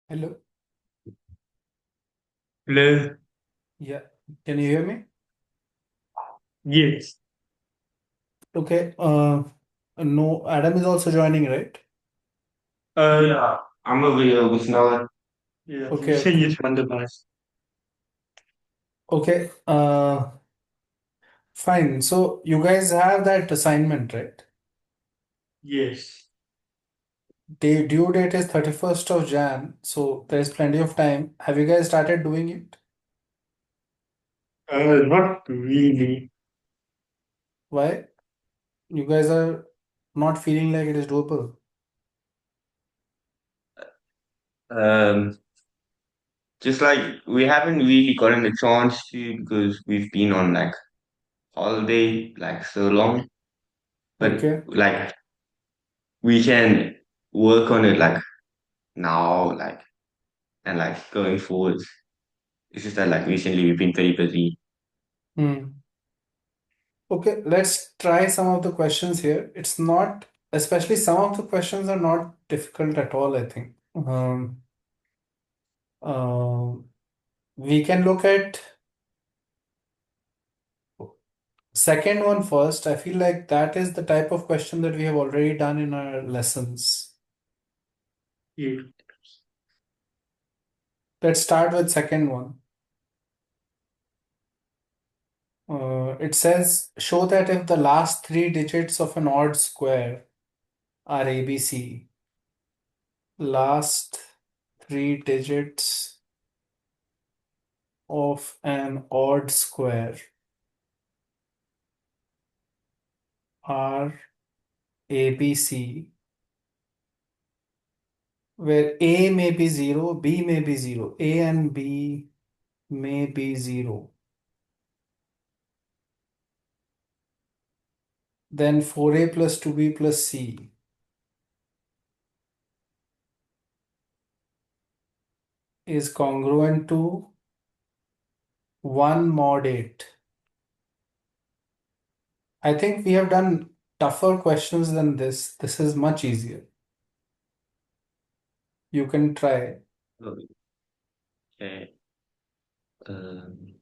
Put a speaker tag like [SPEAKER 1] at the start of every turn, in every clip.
[SPEAKER 1] Hello.
[SPEAKER 2] Hello.
[SPEAKER 1] Yeah. Can you hear me?
[SPEAKER 2] Yes.
[SPEAKER 1] Okay. No, Adam is also joining, right?
[SPEAKER 2] Yeah, I'm available now. Yeah, you
[SPEAKER 1] Okay.
[SPEAKER 2] say
[SPEAKER 1] Okay.
[SPEAKER 2] yes on the bus.
[SPEAKER 1] Okay. Fine. So you guys have that assignment, right?
[SPEAKER 2] Yes.
[SPEAKER 1] Due date is 31st of Jan, so there is plenty of time. Have you guys started doing it?
[SPEAKER 2] Not really.
[SPEAKER 1] Why? You guys are not feeling like it is doable.
[SPEAKER 2] Um, just like we haven't really gotten a chance to because we've been on like holiday like so long. But
[SPEAKER 1] Okay.
[SPEAKER 2] like we can work on it like now, like and like going forward. It's just that like recently we've been very busy.
[SPEAKER 1] Hmm. Okay, let's try some of the questions here. It's not, especially some of the questions are not difficult at all, I think. Um, we can look at second one first. I feel like that is the type of question that we have already done in our lessons.
[SPEAKER 2] Yeah.
[SPEAKER 1] Let's start with second one. It says, show that if the last three digits of an odd square are ABC, last three digits of an odd square are ABC, where A may be 0, B may be 0, A and B may be 0. Then 4A plus 2B plus C is congruent to 1 mod 8. I think we have done tougher questions than this. This is much easier. You can try.
[SPEAKER 2] Okay. Um,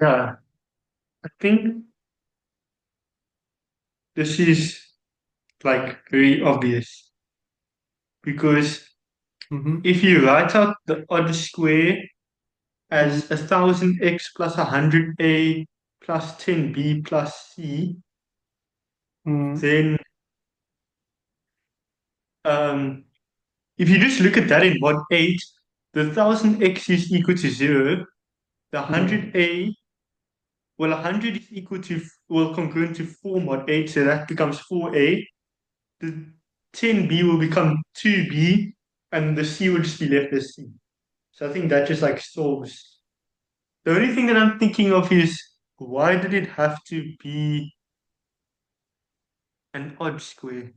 [SPEAKER 2] yeah, I think this is like very obvious because
[SPEAKER 1] Mm-hmm.
[SPEAKER 2] if you write out the odd square
[SPEAKER 1] Mm-hmm.
[SPEAKER 2] as 1000x plus 100a plus 10b plus c, then um, if you just look at that in mod 8, the 1000x is equal to 0, the
[SPEAKER 1] Mm-hmm.
[SPEAKER 2] 100a, well, 100 is equal to, well, congruent to 4 mod 8, so that becomes 4a. The 10b will become 2b, and the c will just be left as c. So I think that just like solves. The only thing that I'm thinking of is why did it have to be an odd square?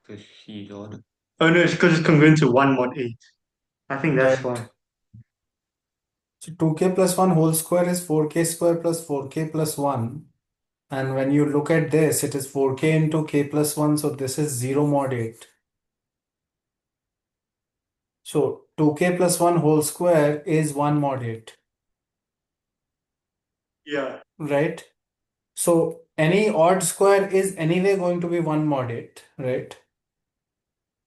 [SPEAKER 2] Because she's odd. Oh no, it's because it's congruent to 1 mod 8. I think that's
[SPEAKER 1] Right.
[SPEAKER 2] why.
[SPEAKER 1] So 2k plus 1 whole square is 4k square plus 4k plus 1. And when you look at this, it is 4k into k plus 1. So this is 0 mod 8. So 2k plus 1 whole square is 1 mod 8,
[SPEAKER 2] Yeah.
[SPEAKER 1] right? So any odd square is anyway going to be 1 mod 8, right?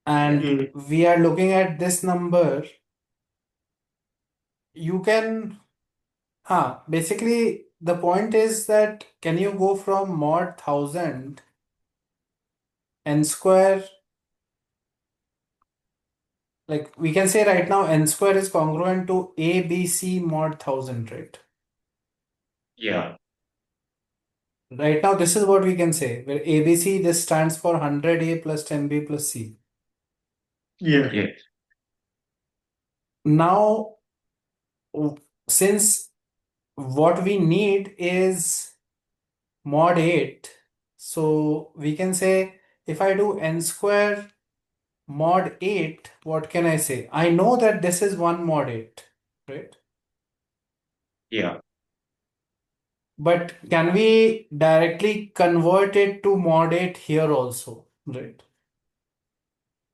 [SPEAKER 1] And
[SPEAKER 2] Mm.
[SPEAKER 1] we are looking at this number. You can, basically the point is that can you go from mod 1000 n square, Like we can say right now n square is congruent to ABC mod 1000, right?
[SPEAKER 3] Yeah.
[SPEAKER 1] Right now, this is what we can say, where ABC, this stands for 100A plus 10B plus C.
[SPEAKER 2] Yeah.
[SPEAKER 3] Yes.
[SPEAKER 1] Now, since what we need is mod 8, so we can say if I do n square mod 8, what can I say? I know that this is 1 mod 8, right?
[SPEAKER 3] Yeah.
[SPEAKER 1] But can we directly convert it to mod 8 here also, right?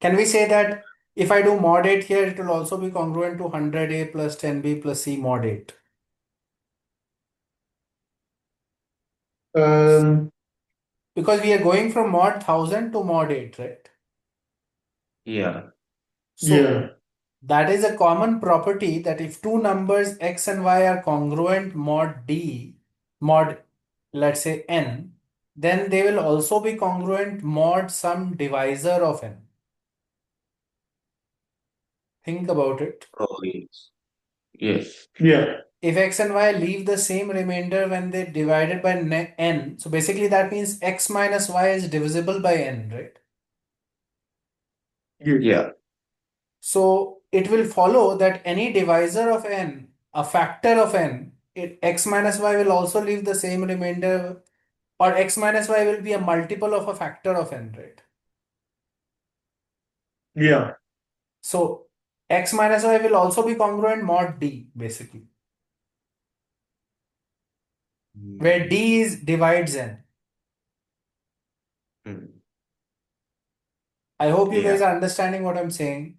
[SPEAKER 1] Can we say that if I do mod 8 here, it will also be congruent to 100A plus 10B plus C mod 8?
[SPEAKER 2] Um,
[SPEAKER 1] Because we are going from mod 1000 to mod 8, right?
[SPEAKER 3] Yeah.
[SPEAKER 1] So
[SPEAKER 2] yeah.
[SPEAKER 1] that is a common property that if two numbers x and y are congruent mod, let's say n, then they will also be congruent mod some divisor of n. Think about it.
[SPEAKER 3] Oh, yes. Yes.
[SPEAKER 2] Yeah.
[SPEAKER 1] If x and y leave the same remainder when they divided by n, so basically that means x minus y is divisible by n, right?
[SPEAKER 2] Yeah.
[SPEAKER 3] Yeah.
[SPEAKER 1] So it will follow that any divisor of n, a factor of n, x minus y will also leave the same remainder, or x minus y will be a multiple of a factor of n, right?
[SPEAKER 2] Yeah.
[SPEAKER 1] So x minus y will also be congruent mod d, basically, where
[SPEAKER 3] Mm,
[SPEAKER 1] d is divides n.
[SPEAKER 3] mm,
[SPEAKER 1] I hope you guys
[SPEAKER 3] Yeah.
[SPEAKER 1] are understanding what I'm saying.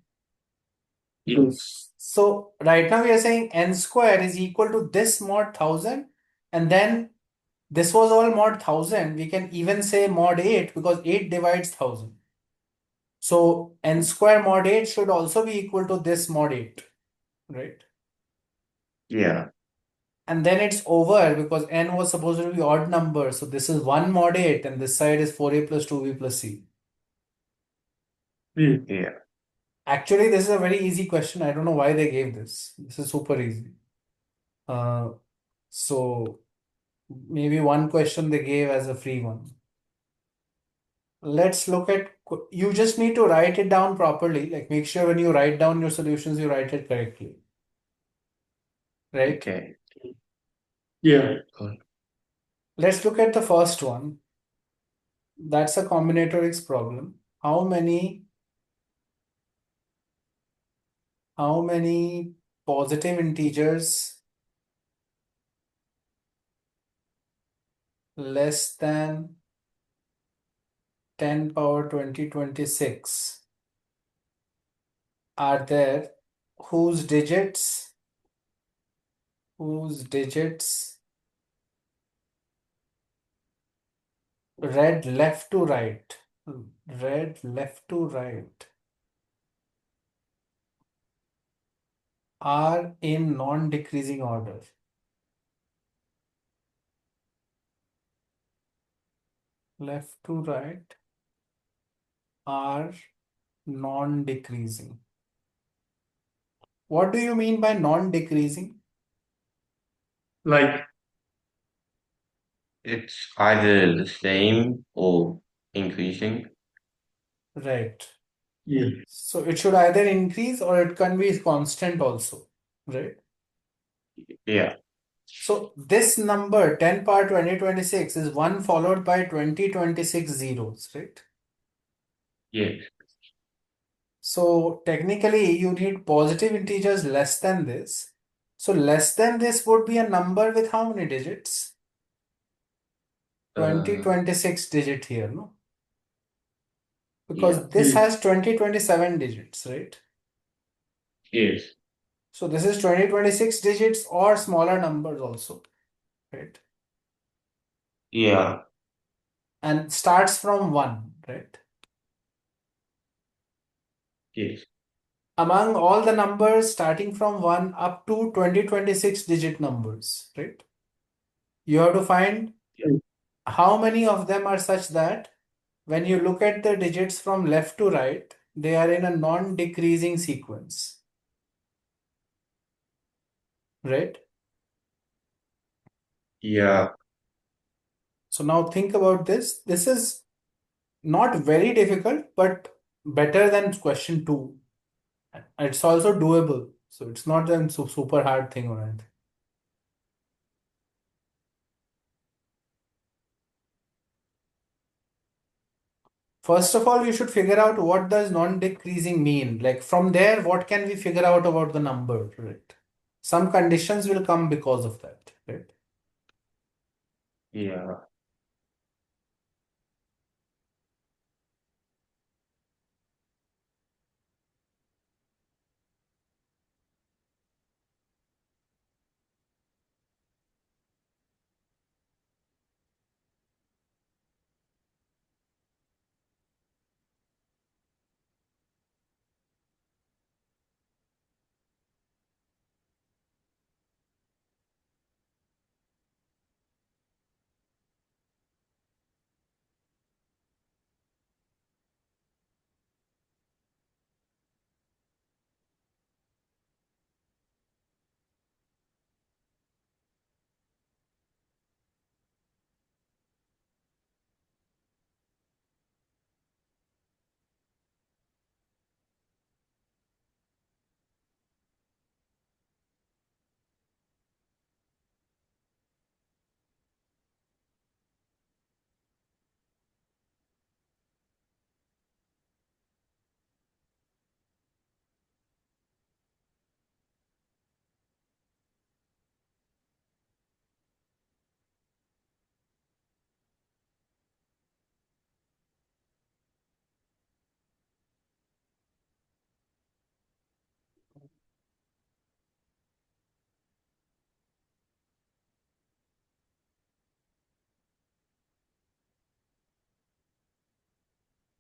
[SPEAKER 3] Yes.
[SPEAKER 1] So right now we are saying n square is equal to this mod 1000, and then this was all mod 1000. We can even say mod 8 because 8 divides 1000. So n square mod 8 should also be equal to this mod 8, right?
[SPEAKER 3] Yeah.
[SPEAKER 1] And then it's over because n was supposed to be odd number. So this is 1 mod 8 and this side is 4a plus 2b plus c.
[SPEAKER 2] Yeah.
[SPEAKER 3] Yeah.
[SPEAKER 1] Actually, this is a very easy question. I don't know why they gave this. This is super easy. Uh, so maybe one question they gave as a free one. Let's look at, you just need to write it down properly. Like make sure when you write down your solutions, you write it correctly, right?
[SPEAKER 3] Okay.
[SPEAKER 2] Yeah.
[SPEAKER 3] Good.
[SPEAKER 1] Let's look at the first one. That's a combinatorics problem. How many positive integers less than 10 power 2026 are there whose digits whose digits read left to right read left to right are in non-decreasing order. Left to right are non-decreasing. What do you mean by non-decreasing?
[SPEAKER 2] Like,
[SPEAKER 3] It's either the same or increasing.
[SPEAKER 1] Right.
[SPEAKER 2] yeah.
[SPEAKER 1] So it should either increase or it can be constant also, right?
[SPEAKER 3] Yeah.
[SPEAKER 1] So this number 10 power 2026 is 1 followed by 2026 zeros, right?
[SPEAKER 3] Yes.
[SPEAKER 1] So technically you need positive integers less than this. So less than this would be a number with how many digits?
[SPEAKER 3] Uh,
[SPEAKER 1] 2026 digit here, no?
[SPEAKER 3] yeah.
[SPEAKER 1] Because this has 2027 digits, right?
[SPEAKER 3] Yes.
[SPEAKER 1] So this is 2026 digits or smaller numbers also, right?
[SPEAKER 3] Yeah.
[SPEAKER 1] And starts from 1, right?
[SPEAKER 3] Yes.
[SPEAKER 1] Among all the numbers starting from 1 up to 2026 digit numbers, right? You have to find
[SPEAKER 3] Yeah.
[SPEAKER 1] how many of them are such that when you look at the digits from left to right, they are in a non-decreasing sequence, right?
[SPEAKER 3] Yeah,
[SPEAKER 1] So now think about this. This is not very difficult, but better than question two. It's also doable. So it's not a super hard thing or anything. First of all, you should figure out what does non-decreasing mean. Like from there, what can we figure out about the number, right? Some conditions will come because of that, right?
[SPEAKER 3] yeah.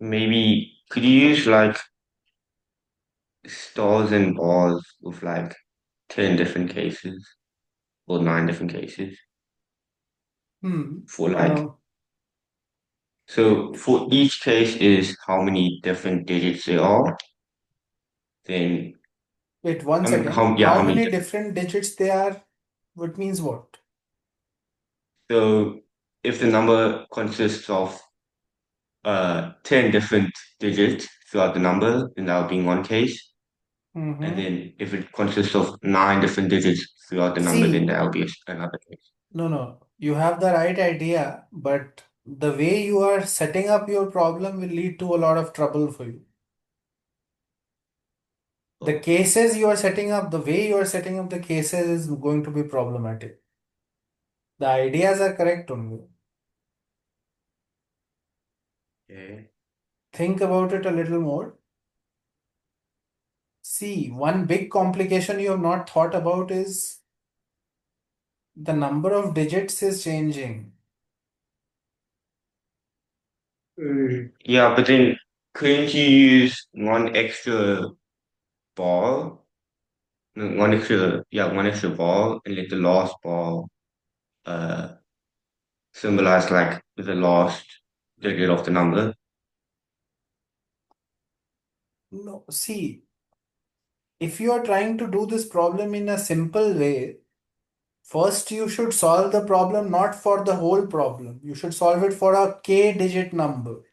[SPEAKER 3] Maybe could you use like stars and bars with like 10 different cases or 9 different cases
[SPEAKER 1] Hmm.
[SPEAKER 3] for like, so for each case is how many different digits there are, then
[SPEAKER 1] Wait, once again,
[SPEAKER 3] yeah,
[SPEAKER 1] how
[SPEAKER 3] how many
[SPEAKER 1] many
[SPEAKER 3] different.
[SPEAKER 1] different digits they are? What means what?
[SPEAKER 3] So if the number consists of 10 different digits throughout the number, then that would be in one case. And
[SPEAKER 1] Mm-hmm.
[SPEAKER 3] then if it consists of 9 different digits throughout the number, then
[SPEAKER 1] See,
[SPEAKER 3] that will be another case.
[SPEAKER 1] no, no, you have the right idea, but the way you are setting up your problem will lead to a lot of trouble for you. The
[SPEAKER 3] Oh,
[SPEAKER 1] cases you are setting up, the way you are setting up the cases is going to be problematic. The ideas are correct only.
[SPEAKER 3] okay.
[SPEAKER 1] Think about it a little more. See, one big complication you have not thought about is the number of digits is changing.
[SPEAKER 3] Yeah, but then couldn't you use one extra ball? No, one extra ball, and let the last ball uh symbolize like the last digit of the number.
[SPEAKER 1] No, see, if you are trying to do this problem in a simple way, first you should solve the problem not for the whole problem. You should solve it for a k digit number.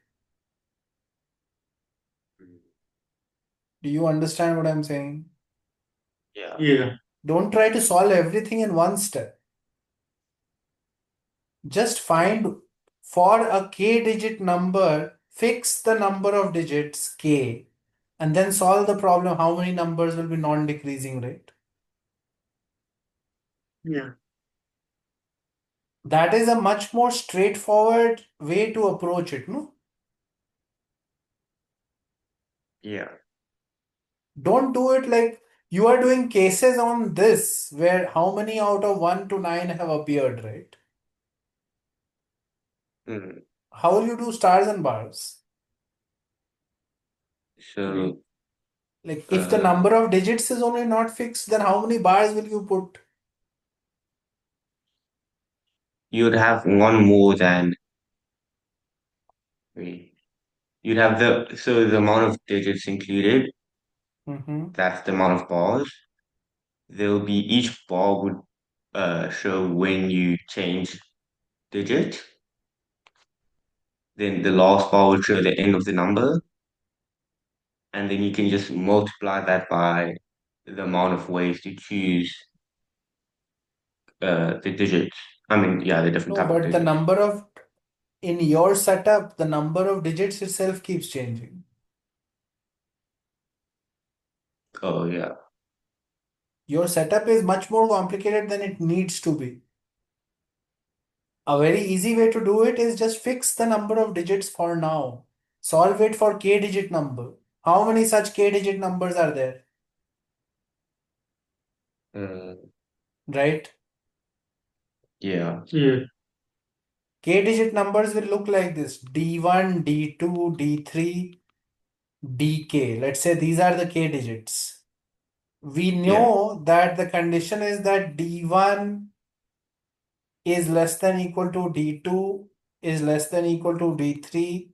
[SPEAKER 1] Do you understand what I'm saying?
[SPEAKER 3] Yeah.
[SPEAKER 2] Yeah.
[SPEAKER 1] Don't try to solve everything in one step. Just find for a k digit number, fix the number of digits k, and then solve the problem how many numbers will be non-decreasing, right?
[SPEAKER 2] Yeah.
[SPEAKER 1] That is a much more straightforward way to approach it, no?
[SPEAKER 3] Yeah.
[SPEAKER 1] Don't do it like you are doing cases on this where how many out of 1 to 9 have appeared, right?
[SPEAKER 3] Mm.
[SPEAKER 1] How will you do stars and bars?
[SPEAKER 3] So
[SPEAKER 1] Like if the
[SPEAKER 3] uh
[SPEAKER 1] number of digits is only not fixed, then how many bars will you put?
[SPEAKER 3] you would have one more than three. you'd have the amount of digits included,
[SPEAKER 1] Mm-hmm.
[SPEAKER 3] that's the amount of bars. There'll be each bar would show when you change digit. Then the last bar will show the end of the number, and then you can just multiply that by the amount of ways to choose the digits. I mean, yeah, the different
[SPEAKER 1] No,
[SPEAKER 3] type of
[SPEAKER 1] but the
[SPEAKER 3] digits.
[SPEAKER 1] number of in your setup, the number of digits itself keeps changing.
[SPEAKER 3] Oh yeah.
[SPEAKER 1] Your setup is much more complicated than it needs to be. A very easy way to do it is just fix the number of digits for now. Solve it for k digit number. How many such k digit numbers are there?
[SPEAKER 3] Uh,
[SPEAKER 1] Right?
[SPEAKER 2] Yeah.
[SPEAKER 1] K digit numbers will look like this: D1, D2, D3, DK. Let's say these are the k digits. We
[SPEAKER 3] yeah.
[SPEAKER 1] know that the condition is that D1 is less than equal to D2 is less than equal to D3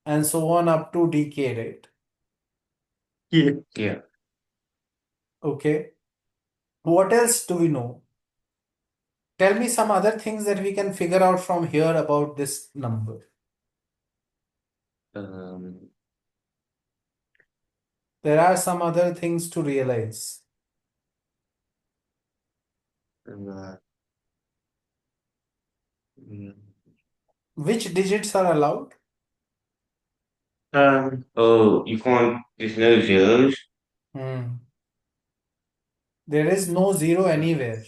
[SPEAKER 1] and so on up to DK, right?
[SPEAKER 3] Yeah.
[SPEAKER 1] Okay. What else do we know? Tell me some other things that we can figure out from here about this number.
[SPEAKER 3] Um,
[SPEAKER 1] There are some other things to realize.
[SPEAKER 3] uh, mm,
[SPEAKER 1] Which digits are allowed?
[SPEAKER 3] oh, you can't. There's no zeros.
[SPEAKER 1] Hmm. There is no zero anywhere.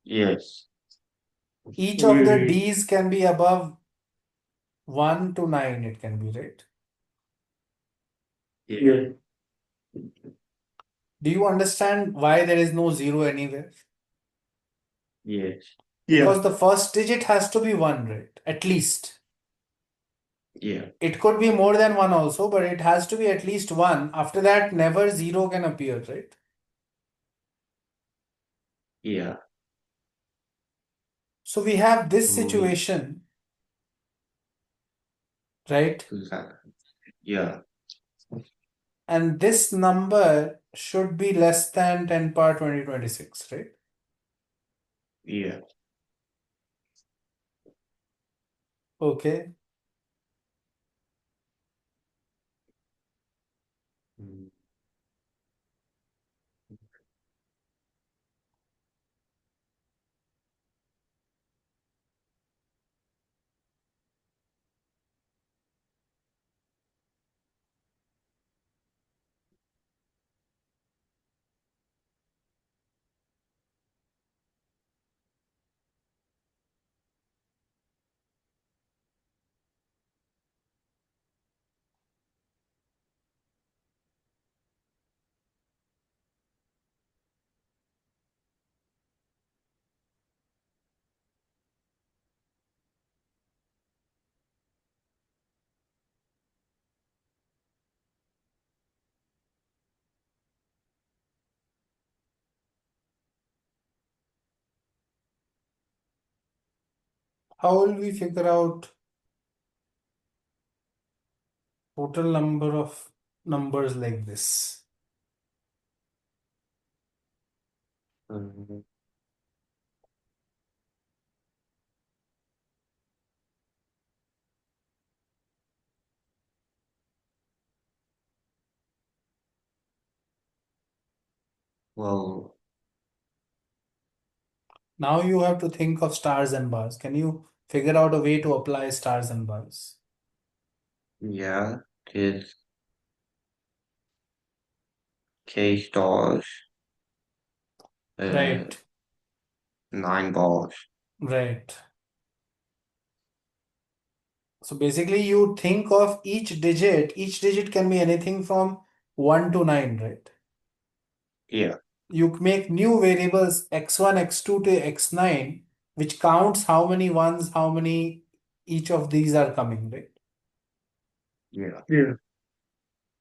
[SPEAKER 3] Yes.
[SPEAKER 1] Each of the D's can be above 1 to 9, it can be, right?
[SPEAKER 3] Yeah.
[SPEAKER 1] Do you understand why there is no zero anywhere?
[SPEAKER 3] Yes.
[SPEAKER 1] Because the first digit has to be 1, right? At least.
[SPEAKER 3] Yeah.
[SPEAKER 1] It could be more than 1 also, but it has to be at least 1. After that, never 0 can appear, right?
[SPEAKER 3] Yeah.
[SPEAKER 1] So we have this
[SPEAKER 3] Oh, yeah.
[SPEAKER 1] situation, right?
[SPEAKER 3] Yeah.
[SPEAKER 1] And this number should be less than 10 power 2026, right?
[SPEAKER 3] Yeah.
[SPEAKER 1] Okay.
[SPEAKER 3] Mm.
[SPEAKER 1] How will we figure out total number of numbers like this?
[SPEAKER 3] Um, well,
[SPEAKER 1] Now you have to think of stars and bars. Can you figure out a way to apply stars and bars?
[SPEAKER 3] yeah. There's K stars, uh,
[SPEAKER 1] Right,
[SPEAKER 3] 9 bars.
[SPEAKER 1] right. So basically you think of each digit can be anything from 1 to 9, right?
[SPEAKER 3] Yeah.
[SPEAKER 1] You make new variables x1, x2 to x9, which counts how many ones, how many each of these are coming, right?
[SPEAKER 3] Yeah.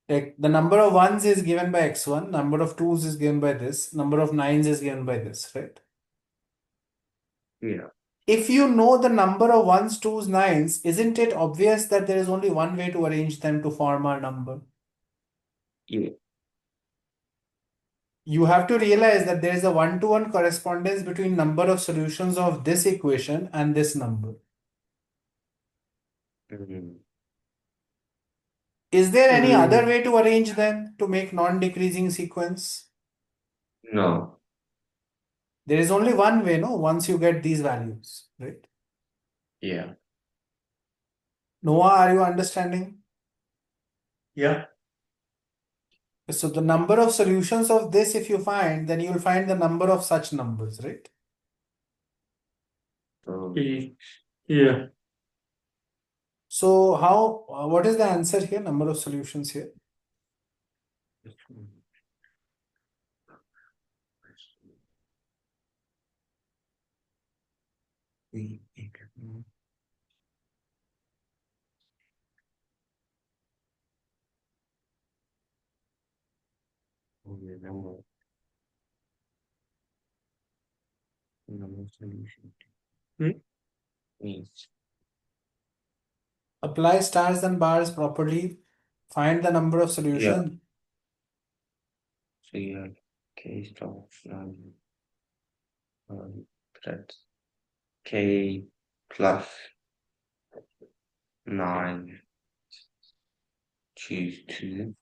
[SPEAKER 1] Like the number of ones is given by x1, number of twos is given by this, number of nines is given by this, right?
[SPEAKER 3] Yeah.
[SPEAKER 1] If you know the number of ones, twos, nines, isn't it obvious that there is only one way to arrange them to form our number?
[SPEAKER 3] Yeah.
[SPEAKER 1] You have to realize that there is a one-to-one correspondence between number of solutions of this equation and this number.
[SPEAKER 3] Mm,
[SPEAKER 1] Is there any other way to arrange them to make non-decreasing sequence?
[SPEAKER 3] no.
[SPEAKER 1] There is only one way, no? Once you get these values, right?
[SPEAKER 3] Yeah.
[SPEAKER 1] Noah, are you understanding?
[SPEAKER 2] Yeah.
[SPEAKER 1] So the number of solutions of this, if you find, then you'll find the number of such numbers, right?
[SPEAKER 3] So,
[SPEAKER 2] Yeah.
[SPEAKER 1] So what is the answer here? Number of solutions here.
[SPEAKER 3] number solution
[SPEAKER 2] Hmm?
[SPEAKER 3] means
[SPEAKER 1] Apply stars and bars properly. Find the number of
[SPEAKER 3] yeah.
[SPEAKER 1] solutions.
[SPEAKER 3] So you have k star that's k plus 9 choose 2.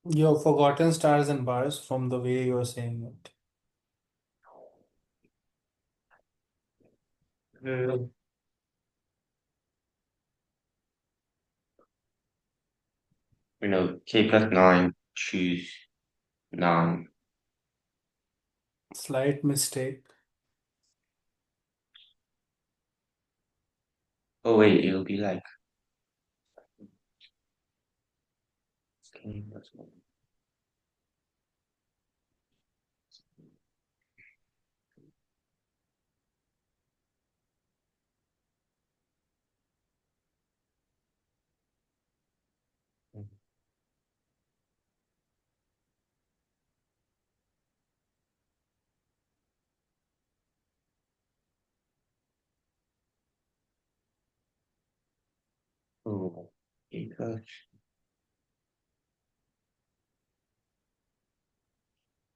[SPEAKER 1] You have forgotten stars and bars from the way you are saying it.
[SPEAKER 3] K plus 9 choose 9.
[SPEAKER 1] Slight mistake.
[SPEAKER 3] Oh wait, it'll be like k plus 1. Oh, k plus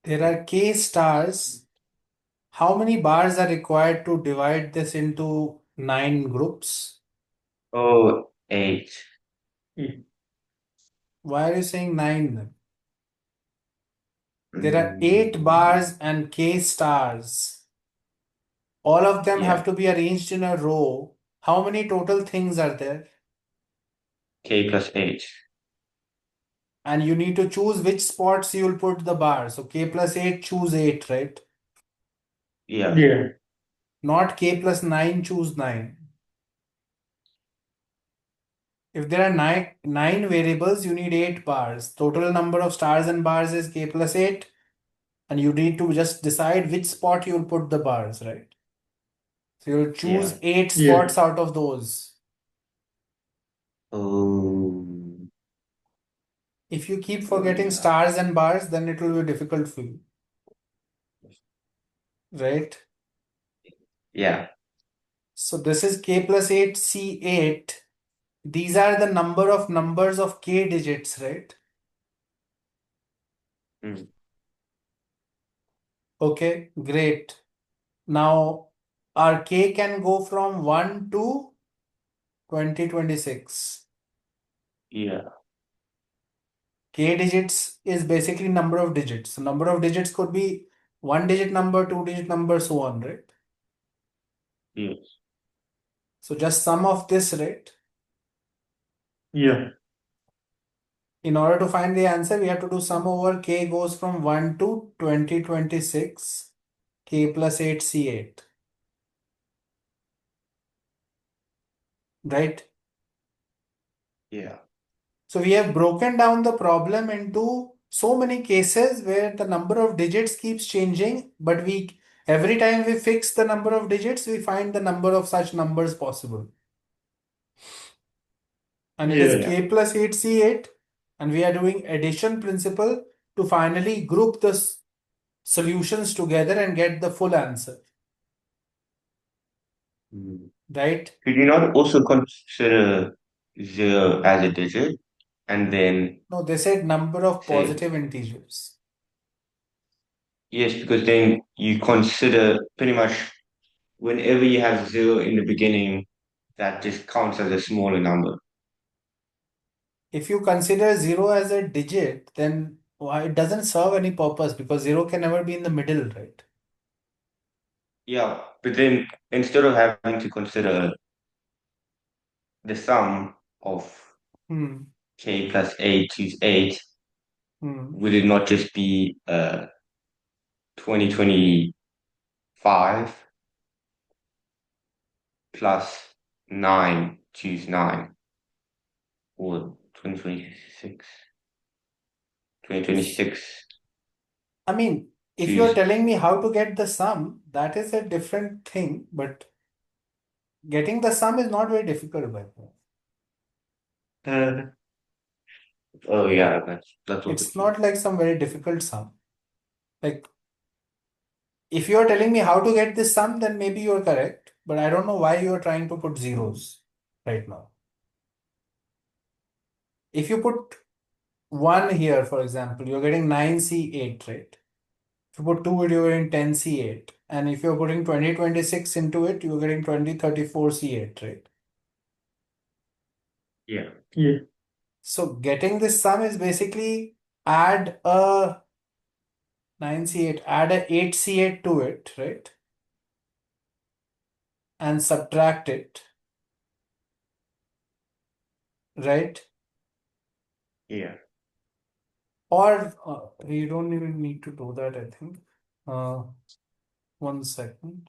[SPEAKER 1] There are k stars. How many bars are required to divide this into 9 groups?
[SPEAKER 3] oh 8.
[SPEAKER 1] Why are you saying 9 then? There are 8
[SPEAKER 3] Mm,
[SPEAKER 1] bars and k stars. All of them have
[SPEAKER 3] yeah,
[SPEAKER 1] to be arranged in a row. How many total things are there?
[SPEAKER 2] K plus 8.
[SPEAKER 1] And you need to choose which spots you will put the bar. So k plus 8, choose 8, right?
[SPEAKER 3] yeah,
[SPEAKER 2] Yeah.
[SPEAKER 1] Not k plus 9, choose 9. If there are nine variables, you need 8 bars. Total number of stars and bars is k plus 8. And you need to just decide which spot you'll put the bars, right? So you'll choose
[SPEAKER 3] yeah.
[SPEAKER 1] 8
[SPEAKER 2] Yeah.
[SPEAKER 1] spots out of those.
[SPEAKER 3] Oh,
[SPEAKER 1] If you keep
[SPEAKER 3] oh
[SPEAKER 1] forgetting
[SPEAKER 3] yeah.
[SPEAKER 1] stars and bars, then it will be difficult for you, right?
[SPEAKER 3] Yeah.
[SPEAKER 1] So this is k plus 8, C8. These are the number of numbers of k digits, right?
[SPEAKER 3] Mm,
[SPEAKER 1] Okay, great. Now our k can go from 1 to 2026.
[SPEAKER 3] yeah.
[SPEAKER 1] K digits is basically number of digits. So number of digits could be one digit number, two digit number, so on, right?
[SPEAKER 3] Yes.
[SPEAKER 1] So just sum of this, right?
[SPEAKER 2] Yeah.
[SPEAKER 1] In order to find the answer, we have to do sum over k goes from 1 to 2026, k plus 8 C8, right?
[SPEAKER 2] Yeah.
[SPEAKER 1] So we have broken down the problem into so many cases where the number of digits keeps changing, but every time we fix the number of digits, we find the number of such numbers possible. And it is
[SPEAKER 2] Yeah.
[SPEAKER 1] k plus 8 C8, and we are doing addition principle to finally group the solutions together and get the full answer. right?
[SPEAKER 3] Could you not also consider 0 as a digit and then
[SPEAKER 1] No, they said number of
[SPEAKER 3] say,
[SPEAKER 1] positive integers.
[SPEAKER 3] yes, because then you consider pretty much whenever you have 0 in the beginning, that just counts as a smaller number.
[SPEAKER 1] If you consider 0 as a digit, then why it doesn't serve any purpose because 0 can never be in the middle, right?
[SPEAKER 3] Yeah, but then instead of having to consider the sum of
[SPEAKER 1] Hmm.
[SPEAKER 3] k plus 8 is 8,
[SPEAKER 1] Hmm.
[SPEAKER 3] would it not just be 2025 plus 9 choose 9, or 2026
[SPEAKER 1] I mean, if you're
[SPEAKER 3] choose,
[SPEAKER 1] telling me how to get the sum, that is a different thing, but getting the sum is not very difficult by the way.
[SPEAKER 2] Uh,
[SPEAKER 3] oh yeah, that's also
[SPEAKER 1] It's
[SPEAKER 3] true.
[SPEAKER 1] not like some very difficult sum. Like, if you're telling me how to get this sum, then maybe you're correct, but I don't know why you're trying to put zeros right now. If you put 1 here, for example, you're getting 9C8, right? If you put 2, you're getting 10C8. And if you're putting 2026 into it, you're getting 2034C8, right?
[SPEAKER 3] Yeah,
[SPEAKER 2] yeah,
[SPEAKER 1] So getting this sum is basically add a 9C8, add a 8C8 to it, right? And subtract it, right?
[SPEAKER 3] yeah.
[SPEAKER 1] Or you don't even need to do that, I think. 1 second.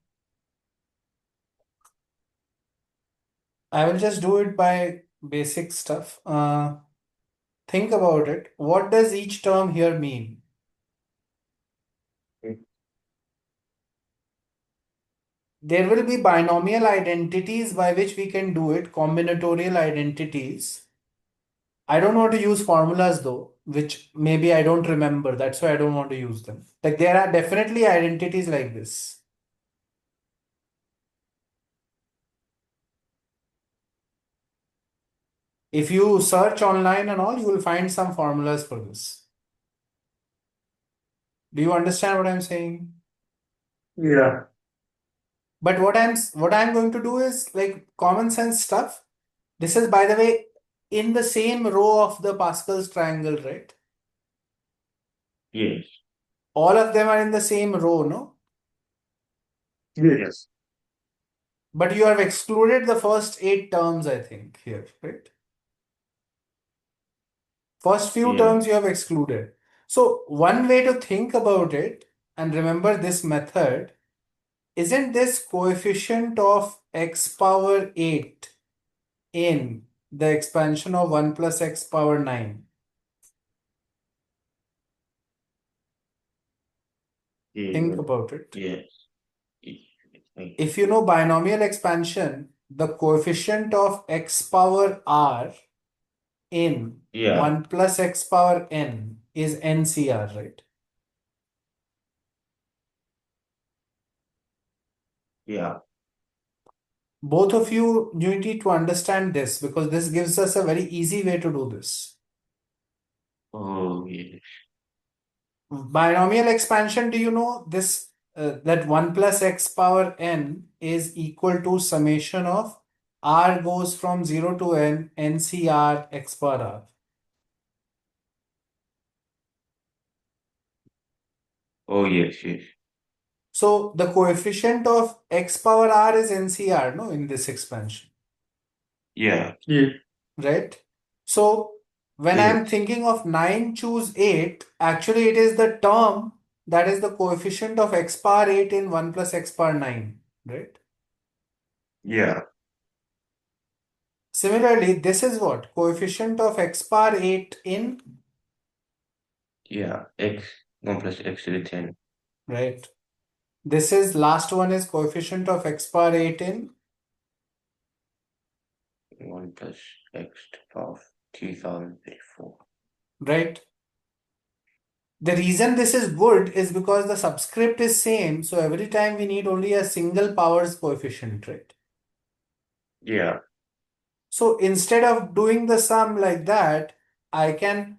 [SPEAKER 1] I will just do it by basic stuff. Think about it. What does each term here mean? There will be binomial identities by which we can do it, combinatorial identities. I don't want to use formulas though, which maybe I don't remember. That's why I don't want to use them. Like there are definitely identities like this. If you search online and all, you will find some formulas for this. Do you understand what I'm saying?
[SPEAKER 2] yeah,
[SPEAKER 1] But what I'm going to do is like common sense stuff. This is, by the way, in the same row of the Pascal's triangle, right?
[SPEAKER 3] Yes,
[SPEAKER 1] All of them are in the same row, no?
[SPEAKER 2] yes,
[SPEAKER 1] But you have excluded the first 8 terms, I think, here, right? First few
[SPEAKER 3] yeah,
[SPEAKER 1] terms you have excluded. So one way to think about it and remember this method, isn't this coefficient of x power 8 in the expansion of 1 plus x power 9?
[SPEAKER 3] yeah,
[SPEAKER 1] Think about it.
[SPEAKER 3] yes.
[SPEAKER 1] If you know binomial expansion, the coefficient of x power r in
[SPEAKER 3] Yeah,
[SPEAKER 1] 1 plus x power n is NCR, right?
[SPEAKER 3] yeah.
[SPEAKER 1] Both of you need to understand this because this gives us a very easy way to do this.
[SPEAKER 3] Oh, yeah.
[SPEAKER 1] Binomial expansion, do you know this? That 1 plus x power n is equal to summation of r goes from 0 to n, NCR x power r.
[SPEAKER 3] Oh, yes, yes.
[SPEAKER 1] So the coefficient of x power r is NCR, no, in this expansion,
[SPEAKER 3] Yeah,
[SPEAKER 2] yeah,
[SPEAKER 1] right? So when I'm
[SPEAKER 3] yes,
[SPEAKER 1] thinking of 9 choose 8, actually it is the term that is the coefficient of x power 8 in 1 plus x power 9, right?
[SPEAKER 3] yeah,
[SPEAKER 1] Similarly, this is what? Coefficient of x power 8 in,
[SPEAKER 3] yeah. X, 1 plus x to the 10.
[SPEAKER 1] right? This is last one is coefficient of x power 8 in,
[SPEAKER 3] 1 plus x to the power of 2034.
[SPEAKER 1] right? The reason this is good is because the subscript is same. So every time we need only a single powers coefficient, right?
[SPEAKER 3] Yeah.
[SPEAKER 1] So instead of doing the sum like that, I can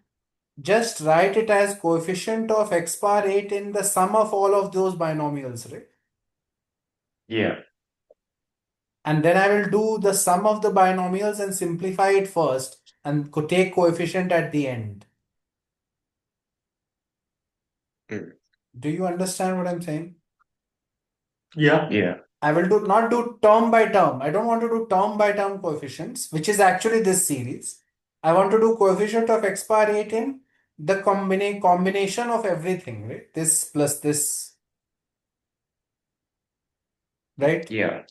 [SPEAKER 1] just write it as coefficient of x power 8 in the sum of all of those binomials, right?
[SPEAKER 3] Yeah.
[SPEAKER 1] And then I will do the sum of the binomials and simplify it first and take coefficient at the end.
[SPEAKER 3] Mm.
[SPEAKER 1] Do you understand what I'm saying?
[SPEAKER 2] Yeah.
[SPEAKER 3] Yeah.
[SPEAKER 1] I will not do term by term. I don't want to do term by term coefficients, which is actually this series. I want to do coefficient of x power 8 in the combination of everything, right? This plus this, right?
[SPEAKER 3] Yeah.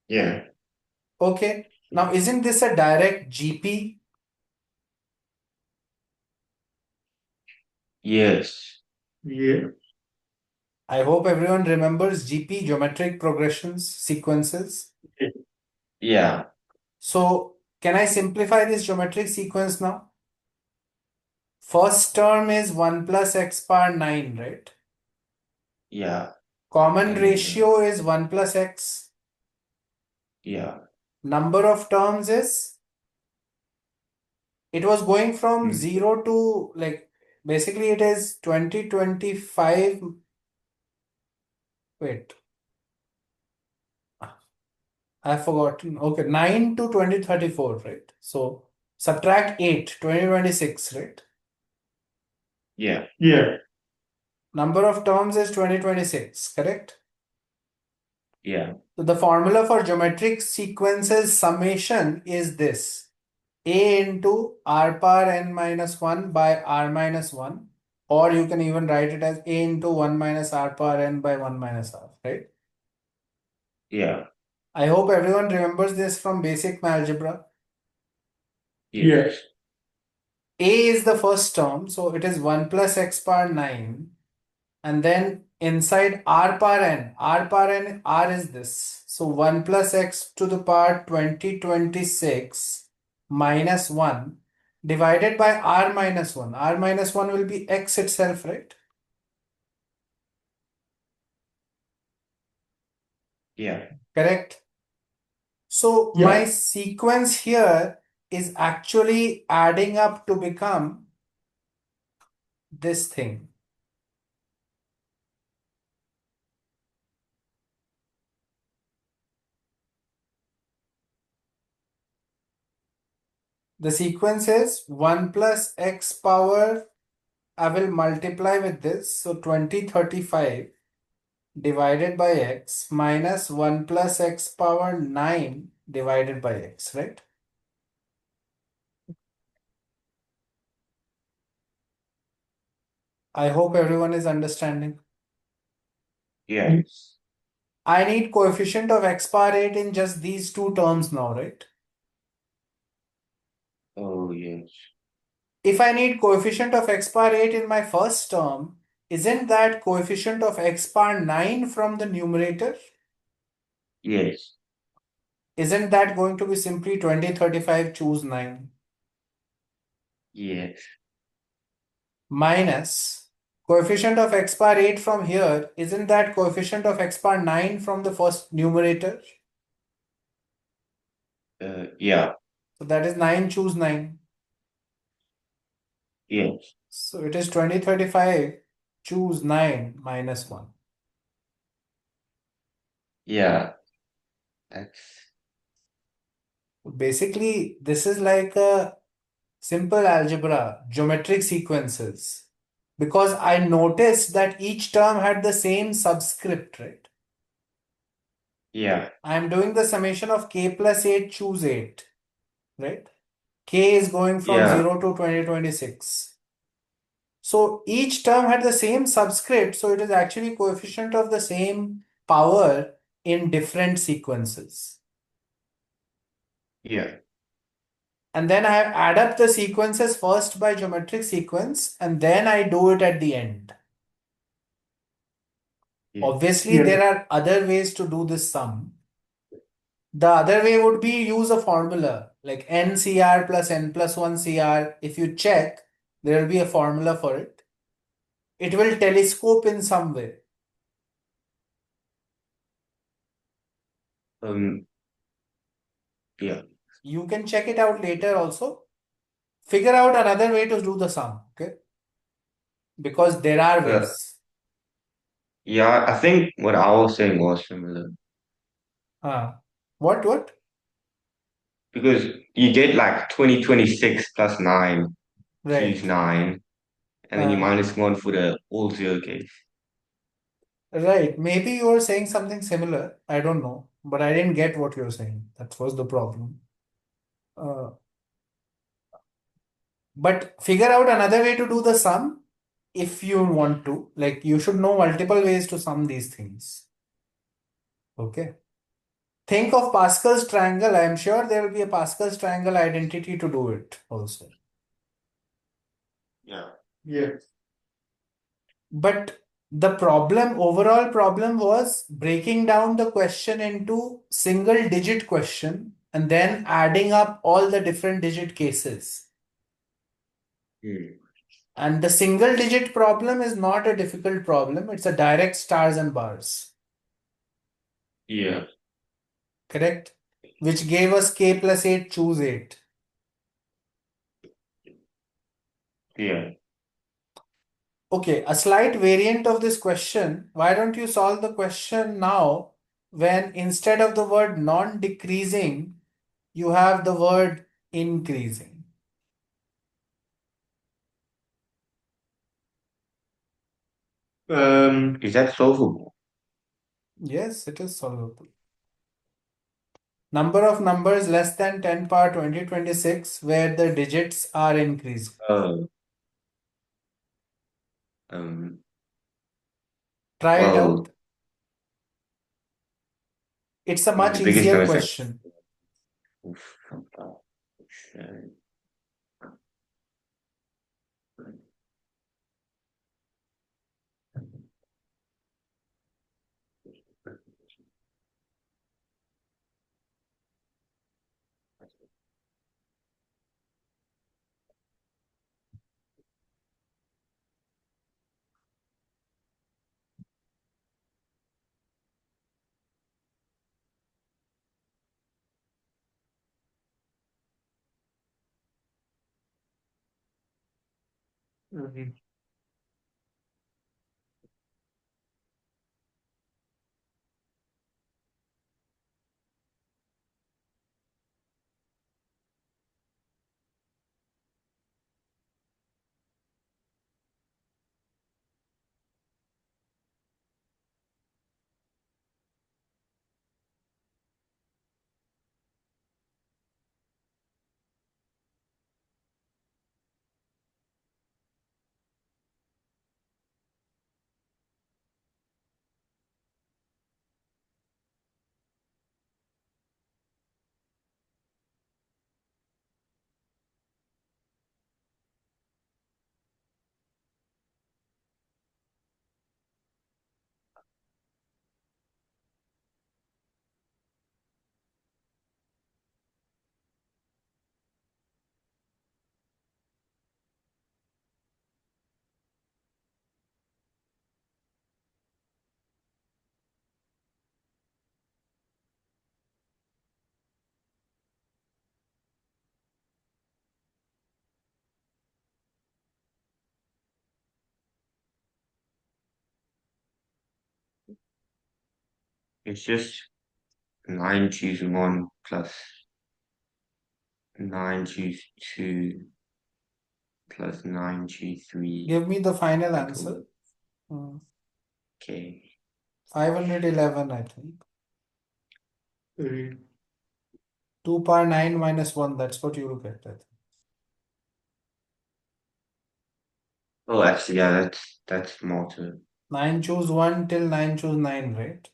[SPEAKER 3] Yeah.
[SPEAKER 1] Okay. Now, isn't this a direct GP?
[SPEAKER 3] Yes.
[SPEAKER 2] Yeah.
[SPEAKER 1] I hope everyone remembers GP, geometric progressions, sequences.
[SPEAKER 3] Yeah.
[SPEAKER 1] So, can I simplify this geometric sequence now? First term is 1 plus x power 9, right?
[SPEAKER 3] Yeah.
[SPEAKER 1] Common
[SPEAKER 3] And
[SPEAKER 1] ratio is 1 plus x.
[SPEAKER 3] yeah.
[SPEAKER 1] Number of terms is, it was going from
[SPEAKER 3] Mm.
[SPEAKER 1] 0 to like, basically it is 2025. Wait, I've forgotten. Okay, 9 to 2034, right? So subtract 8, 2026, right?
[SPEAKER 3] Yeah.
[SPEAKER 2] Yeah.
[SPEAKER 1] Number of terms is 2026, correct?
[SPEAKER 3] Yeah.
[SPEAKER 1] So the formula for geometric sequences summation is this: a into r power n minus 1 by r minus 1, or you can even write it as a into 1 minus r power n by 1 minus r, right?
[SPEAKER 3] Yeah.
[SPEAKER 1] I hope everyone remembers this from basic algebra.
[SPEAKER 3] Yes.
[SPEAKER 2] Yes.
[SPEAKER 1] A is the first term, so it is 1 plus x power 9. And then inside r power n, r is this. So 1 plus x to the power 2026 minus 1 divided by r minus 1. R minus 1 will be x itself, right?
[SPEAKER 3] Yeah.
[SPEAKER 1] Correct. So
[SPEAKER 2] Yeah.
[SPEAKER 1] my sequence here is actually adding up to become this thing. The sequence is 1 plus x power, I will multiply with this. So 2035 divided by x minus 1 plus x power 9 divided by x, right? I hope everyone is understanding.
[SPEAKER 3] Yes.
[SPEAKER 1] I need coefficient of x power 8 in just these two terms now, right?
[SPEAKER 3] Oh, yes.
[SPEAKER 1] If I need coefficient of x power 8 in my first term, isn't that coefficient of x power 9 from the numerator?
[SPEAKER 3] Yes.
[SPEAKER 1] Isn't that going to be simply 2035 choose 9
[SPEAKER 3] Yes.
[SPEAKER 1] minus coefficient of x power 8 from here? Isn't that coefficient of x power 9 from the first numerator?
[SPEAKER 3] Yeah.
[SPEAKER 1] So that is 9 choose 9.
[SPEAKER 3] Yes.
[SPEAKER 1] So it is 2035 choose 9 minus 1.
[SPEAKER 3] Yeah. That's
[SPEAKER 1] Basically, this is like a simple algebra, geometric sequences. Because I noticed that each term had the same subscript, right?
[SPEAKER 3] yeah.
[SPEAKER 1] I am doing the summation of k plus 8 choose 8, right? K is going from
[SPEAKER 3] Yeah.
[SPEAKER 1] 0 to 2026. So each term had the same subscript, so it is actually coefficient of the same power in different sequences.
[SPEAKER 3] Yeah.
[SPEAKER 1] And then I add up the sequences first by geometric sequence, and then I do it at the end.
[SPEAKER 3] Yeah.
[SPEAKER 1] Obviously,
[SPEAKER 2] Yeah.
[SPEAKER 1] there are other ways to do this sum. The other way would be use a formula like NCR plus N plus 1 CR. If you check, there will be a formula for it. It will telescope in some way.
[SPEAKER 3] Um. Yeah.
[SPEAKER 1] You can check it out later also. Figure out another way to do the sum, okay? Because there are
[SPEAKER 3] Uh,
[SPEAKER 1] ways.
[SPEAKER 3] yeah, I think what I was saying was similar
[SPEAKER 1] What?
[SPEAKER 3] because you get like 2026 plus 9 choose
[SPEAKER 1] Right.
[SPEAKER 3] 9, and then you
[SPEAKER 1] Uh,
[SPEAKER 3] minus 1 for the all zero case.
[SPEAKER 1] right. Maybe you were saying something similar. I don't know. But I didn't get what you were saying. That was the problem. Uh, but figure out another way to do the sum if you want to. Like you should know multiple ways to sum these things. Okay. Think of Pascal's triangle. I am sure there will be a Pascal's triangle identity to do it also.
[SPEAKER 3] Yeah.
[SPEAKER 2] Yeah.
[SPEAKER 1] But the problem, overall problem was breaking down the question into single digit question and then adding up all the different digit cases.
[SPEAKER 3] Hmm.
[SPEAKER 1] And the single digit problem is not a difficult problem. It's a direct stars and bars,
[SPEAKER 3] Yeah.
[SPEAKER 1] correct? Which gave us k plus 8, choose 8.
[SPEAKER 3] Yeah.
[SPEAKER 1] Okay, a slight variant of this question. Why don't you solve the question now when instead of the word non-decreasing, you have the word increasing?
[SPEAKER 3] Is that solvable?
[SPEAKER 1] Yes, it is solvable. Number of numbers less than 10 power 2026 where the digits are increasing.
[SPEAKER 3] Uh, um,
[SPEAKER 1] Try it out.
[SPEAKER 3] well,
[SPEAKER 1] It's a
[SPEAKER 3] the
[SPEAKER 1] much
[SPEAKER 3] biggest
[SPEAKER 1] easier
[SPEAKER 3] number is like,
[SPEAKER 1] question.
[SPEAKER 3] oof, shit.
[SPEAKER 2] Mhm.
[SPEAKER 3] It's just 9 choose 1 plus 9 choose 2 plus 9 choose 3
[SPEAKER 1] Give me the final answer.
[SPEAKER 3] equals
[SPEAKER 1] Hmm,
[SPEAKER 3] K.
[SPEAKER 1] 511, I think.
[SPEAKER 2] Mhm.
[SPEAKER 1] 2 power 9 minus 1. That's what you look at. I think.
[SPEAKER 3] Oh, actually, yeah, that's more to
[SPEAKER 1] 9 choose 1 till 9 choose 9, right?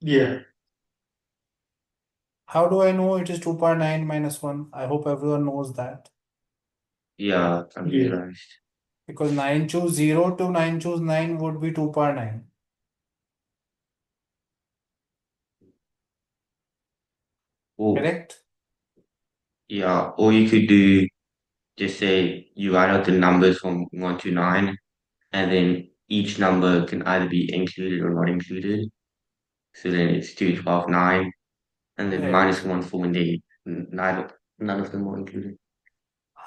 [SPEAKER 2] Yeah.
[SPEAKER 1] How do I know it is 2 power 9 minus 1? I hope everyone knows that.
[SPEAKER 3] yeah, I'm
[SPEAKER 2] Yeah.
[SPEAKER 3] realized.
[SPEAKER 1] Because 9 choose 0 to 9 choose 9 would be 2 power 9.
[SPEAKER 3] Oh,
[SPEAKER 1] Correct?
[SPEAKER 3] yeah, or you could do just say you write out the numbers from 1 to 9, and then each number can either be included or not included. So then it's 2, 12, 9, and then
[SPEAKER 1] Right.
[SPEAKER 3] minus 1, 4, and 8. None of them are included.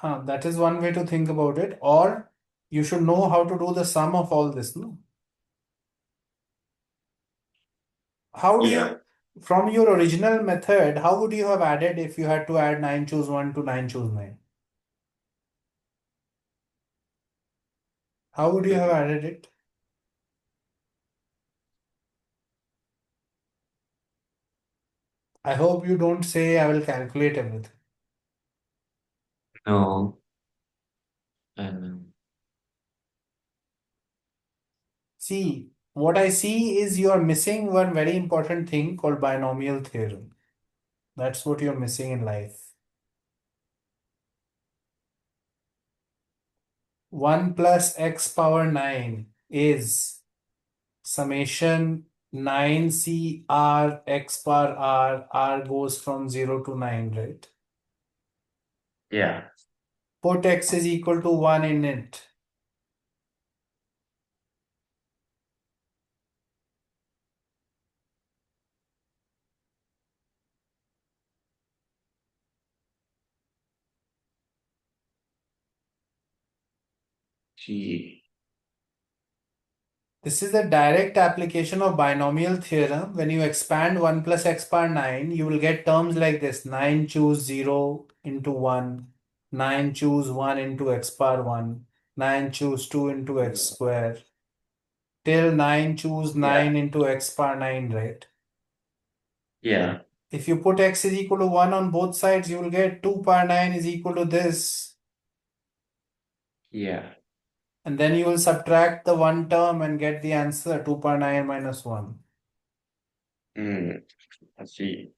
[SPEAKER 1] That is one way to think about it. Or you should know how to do the sum of all this, no? How do
[SPEAKER 3] Yeah.
[SPEAKER 1] you, from your original method, how would you have added if you had to add 9 choose 1 to 9 choose 9? How would you have added it? I hope you don't say I will calculate everything.
[SPEAKER 3] No. Um,
[SPEAKER 1] See, what I see is you are missing one very important thing called binomial theorem. That's what you're missing in life. 1 plus x power 9 is summation 9 CR x bar r goes from 0 to 9, right?
[SPEAKER 3] yeah.
[SPEAKER 1] Put x is equal to 1 in it.
[SPEAKER 3] Gee.
[SPEAKER 1] This is a direct application of binomial theorem. When you expand 1 plus x power 9, you will get terms like this. 9 choose 0 into 1. 9 choose 1 into x power 1. 9 choose 2 into x square. Till 9 choose
[SPEAKER 3] Yeah.
[SPEAKER 1] 9 into x power 9, right?
[SPEAKER 3] Yeah.
[SPEAKER 1] If you put x is equal to 1 on both sides, you will get 2 power 9 is equal to this.
[SPEAKER 3] Yeah.
[SPEAKER 1] And then you will subtract the one term and get the answer 2 power 9 minus 1.
[SPEAKER 3] I see.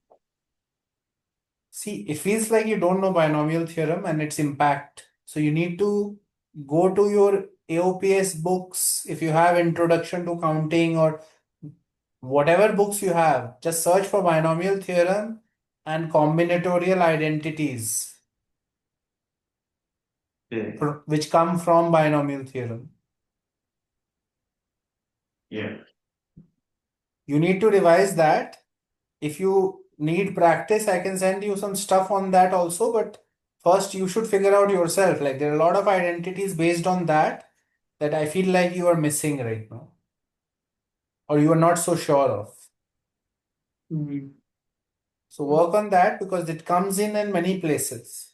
[SPEAKER 1] See, it feels like you don't know binomial theorem and its impact. So you need to go to your AOPS books. If you have introduction to counting or whatever books you have, just search for binomial theorem and combinatorial identities
[SPEAKER 3] Yeah.
[SPEAKER 1] which come from binomial theorem.
[SPEAKER 3] Yeah.
[SPEAKER 1] You need to revise that. If you need practice, I can send you some stuff on that also, but first you should figure out yourself. Like there are a lot of identities based on that I feel like you are missing right now, or you are not so sure of.
[SPEAKER 2] Mm.
[SPEAKER 1] So work on that because it comes in many places.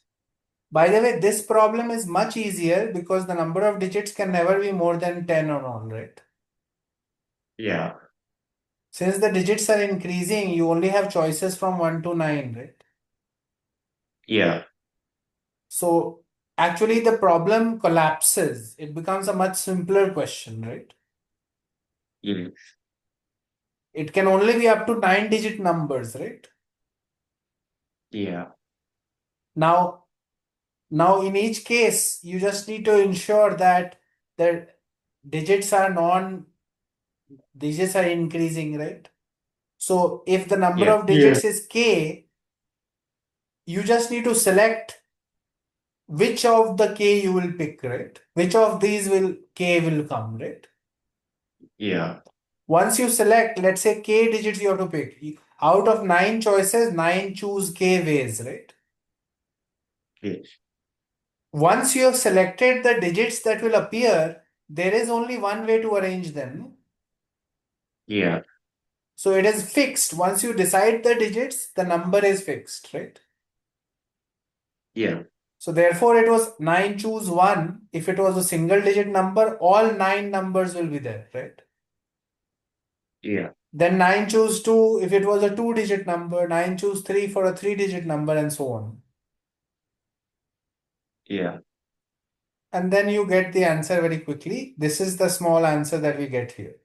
[SPEAKER 1] By the way, this problem is much easier because the number of digits can never be more than 10 or all, right?
[SPEAKER 3] Yeah.
[SPEAKER 1] Since the digits are increasing, you only have choices from 1 to 9, right?
[SPEAKER 3] Yeah.
[SPEAKER 1] So actually the problem collapses. It becomes a much simpler question, right?
[SPEAKER 3] Yeah.
[SPEAKER 1] It can only be up to 9-digit numbers, right?
[SPEAKER 3] Yeah.
[SPEAKER 1] Now, in each case, you just need to ensure that the digits are digits are increasing, right? So if the number
[SPEAKER 3] Yeah.
[SPEAKER 1] of digits is k, you just need to select which of the k you will pick, right? Which of these will k will come, right?
[SPEAKER 3] Yeah.
[SPEAKER 1] Once you select, let's say k digits you have to pick. Out of 9 choices, 9 choose k ways, right?
[SPEAKER 3] Yes.
[SPEAKER 1] Once you have selected the digits that will appear, there is only one way to arrange them.
[SPEAKER 3] Yeah.
[SPEAKER 1] So it is fixed. Once you decide the digits, the number is fixed, right?
[SPEAKER 3] Yeah.
[SPEAKER 1] So therefore it was 9 choose 1. If it was a single digit number, all 9 numbers will be there, right?
[SPEAKER 3] Yeah.
[SPEAKER 1] Then 9 choose 2 if it was a 2-digit number, 9 choose 3 for a 3-digit number, and so on.
[SPEAKER 3] Yeah.
[SPEAKER 1] And then you get the answer very quickly. This is the small answer that we get here.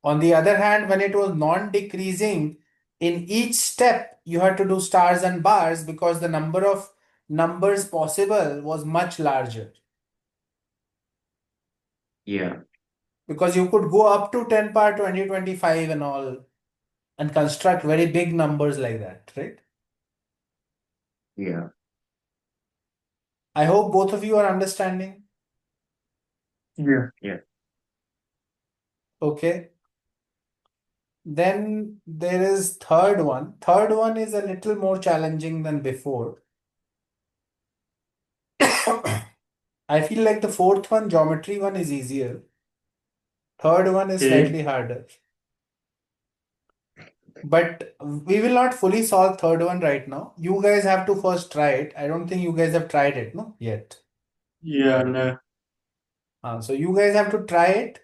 [SPEAKER 1] On the other hand, when it was non-decreasing, in each step you had to do stars and bars because the number of numbers possible was much larger.
[SPEAKER 3] Yeah.
[SPEAKER 1] Because you could go up to 10 power 20, 25 and all and construct very big numbers like that, right?
[SPEAKER 3] Yeah.
[SPEAKER 1] I hope both of you are understanding.
[SPEAKER 2] Yeah.
[SPEAKER 3] Yeah.
[SPEAKER 1] Okay. Then there is third one. Third one is a little more challenging than before. I feel like the fourth one, geometry one, is easier. Third one is
[SPEAKER 2] Okay.
[SPEAKER 1] slightly harder. But we will not fully solve third one right now. You guys have to first try it. I don't think you guys have tried it, no? Yet.
[SPEAKER 2] Yeah, no.
[SPEAKER 1] So you guys have to try it.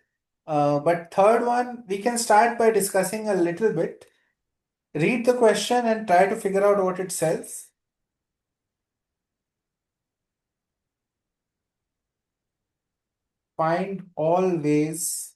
[SPEAKER 1] But third one, we can start by discussing a little bit. Read the question and try to figure out what it says. Find all ways.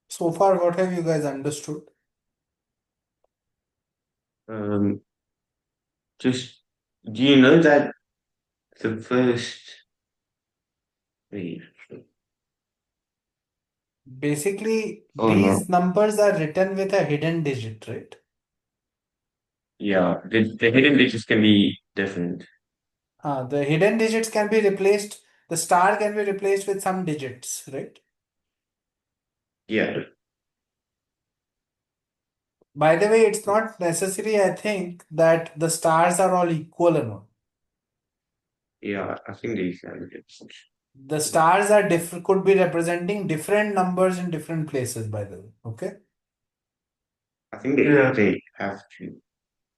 [SPEAKER 1] So far, what have you guys understood?
[SPEAKER 3] Um, just do you know that the first wait,
[SPEAKER 1] Basically,
[SPEAKER 3] oh no,
[SPEAKER 1] these numbers are written with a hidden digit, right?
[SPEAKER 3] yeah, the hidden digits can be different.
[SPEAKER 1] The hidden digits can be replaced, the star can be replaced with some digits, right?
[SPEAKER 3] Yeah,
[SPEAKER 1] By the way, it's not necessary, I think, that the stars are all equal or not.
[SPEAKER 3] yeah, I think they can be different.
[SPEAKER 1] The stars are different, could be representing different numbers in different places, by the way. Okay.
[SPEAKER 3] I think they have to.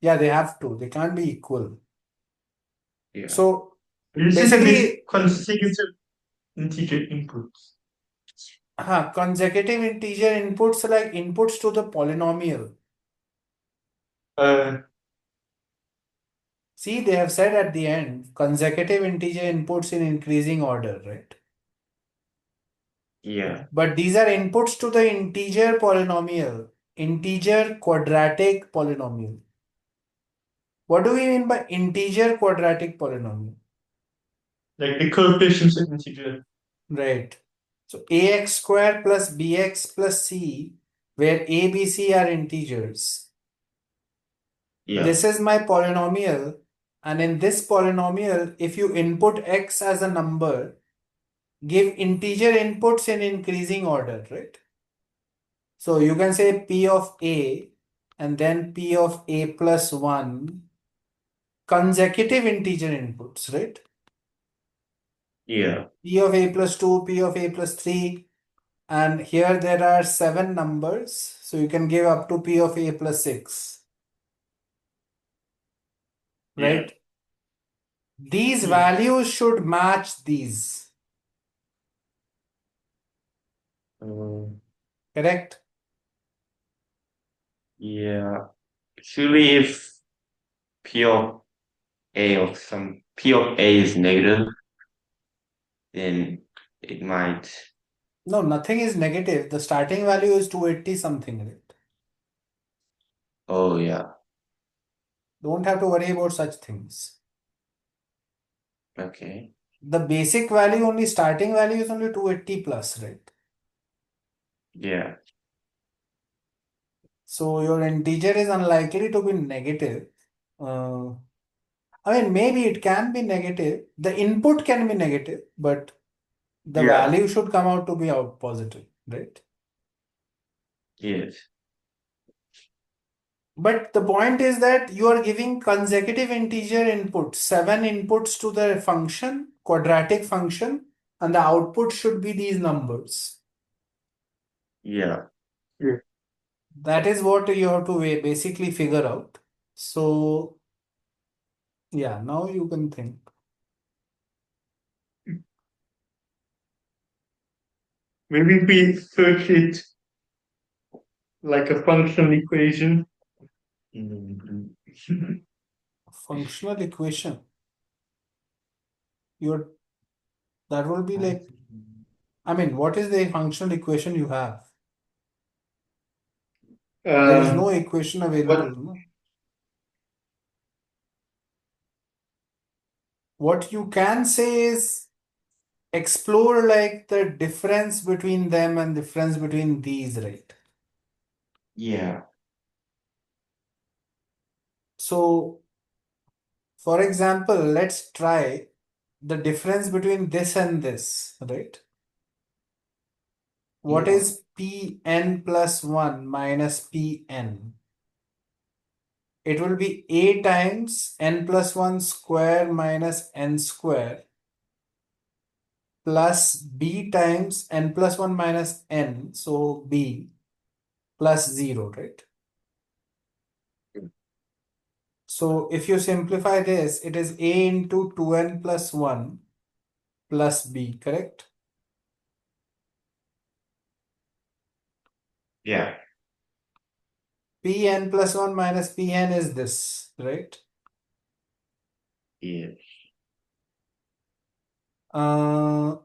[SPEAKER 1] Yeah, they have to. They can't be equal.
[SPEAKER 3] Yeah.
[SPEAKER 1] So
[SPEAKER 2] This is a bit
[SPEAKER 1] basically,
[SPEAKER 2] consecutive integer inputs.
[SPEAKER 1] consecutive integer inputs are like inputs to the polynomial.
[SPEAKER 2] Uh,
[SPEAKER 1] See, they have said at the end, consecutive integer inputs in increasing order, right?
[SPEAKER 3] Yeah.
[SPEAKER 1] But these are inputs to the integer polynomial, integer quadratic polynomial. What do we mean by integer quadratic polynomial?
[SPEAKER 2] like the coefficients of integer.
[SPEAKER 1] Right. So ax square plus bx plus c, where a, b, c are integers.
[SPEAKER 3] Yeah.
[SPEAKER 1] This is my polynomial. And in this polynomial, if you input x as a number, give integer inputs in increasing order, right? So you can say p of a and then p of a plus 1 consecutive integer inputs, right?
[SPEAKER 3] Yeah.
[SPEAKER 1] P of a plus 2, p of a plus 3, and here there are 7 numbers, so you can give up to p of a plus 6,
[SPEAKER 3] Yeah.
[SPEAKER 1] right? These
[SPEAKER 2] Hmm.
[SPEAKER 1] values should match these,
[SPEAKER 3] Um,
[SPEAKER 1] correct?
[SPEAKER 3] yeah. Surely if P of P of A is negative, then it might.
[SPEAKER 1] No, nothing is negative. The starting value is 280 something, right?
[SPEAKER 3] Oh, yeah.
[SPEAKER 1] Don't have to worry about such things.
[SPEAKER 3] Okay.
[SPEAKER 1] The basic value, only starting value is only 280 plus, right?
[SPEAKER 3] Yeah.
[SPEAKER 1] So your integer is unlikely to be negative. Uh, I mean, maybe it can be negative. The input can be negative, but the
[SPEAKER 3] Yeah.
[SPEAKER 1] value should come out to be out positive, right?
[SPEAKER 3] Yes.
[SPEAKER 1] But the point is that you are giving consecutive integer inputs, 7 inputs to the function, quadratic function, and the output should be these numbers.
[SPEAKER 3] Yeah.
[SPEAKER 2] Yeah.
[SPEAKER 1] That is what you have to basically figure out. So, yeah, now you can think.
[SPEAKER 2] Maybe if we search it like a functional equation.
[SPEAKER 3] Mhm.
[SPEAKER 1] Functional equation. Your that will be like, I mean, what is the functional equation you have? There is no equation available,
[SPEAKER 2] But
[SPEAKER 1] no? What you can say is explore like the difference between them and difference between these, right?
[SPEAKER 3] Yeah.
[SPEAKER 1] So, for example, let's try the difference between this and this, right? What
[SPEAKER 3] Yeah.
[SPEAKER 1] is Pn plus 1 minus Pn? It will be a times n plus 1 square minus n square plus b times n plus 1 minus n, so b plus 0, right? So if you simplify this, it is a into 2n plus 1 plus b, correct?
[SPEAKER 3] Yeah.
[SPEAKER 1] Pn plus 1 minus Pn is this, right?
[SPEAKER 3] Yes.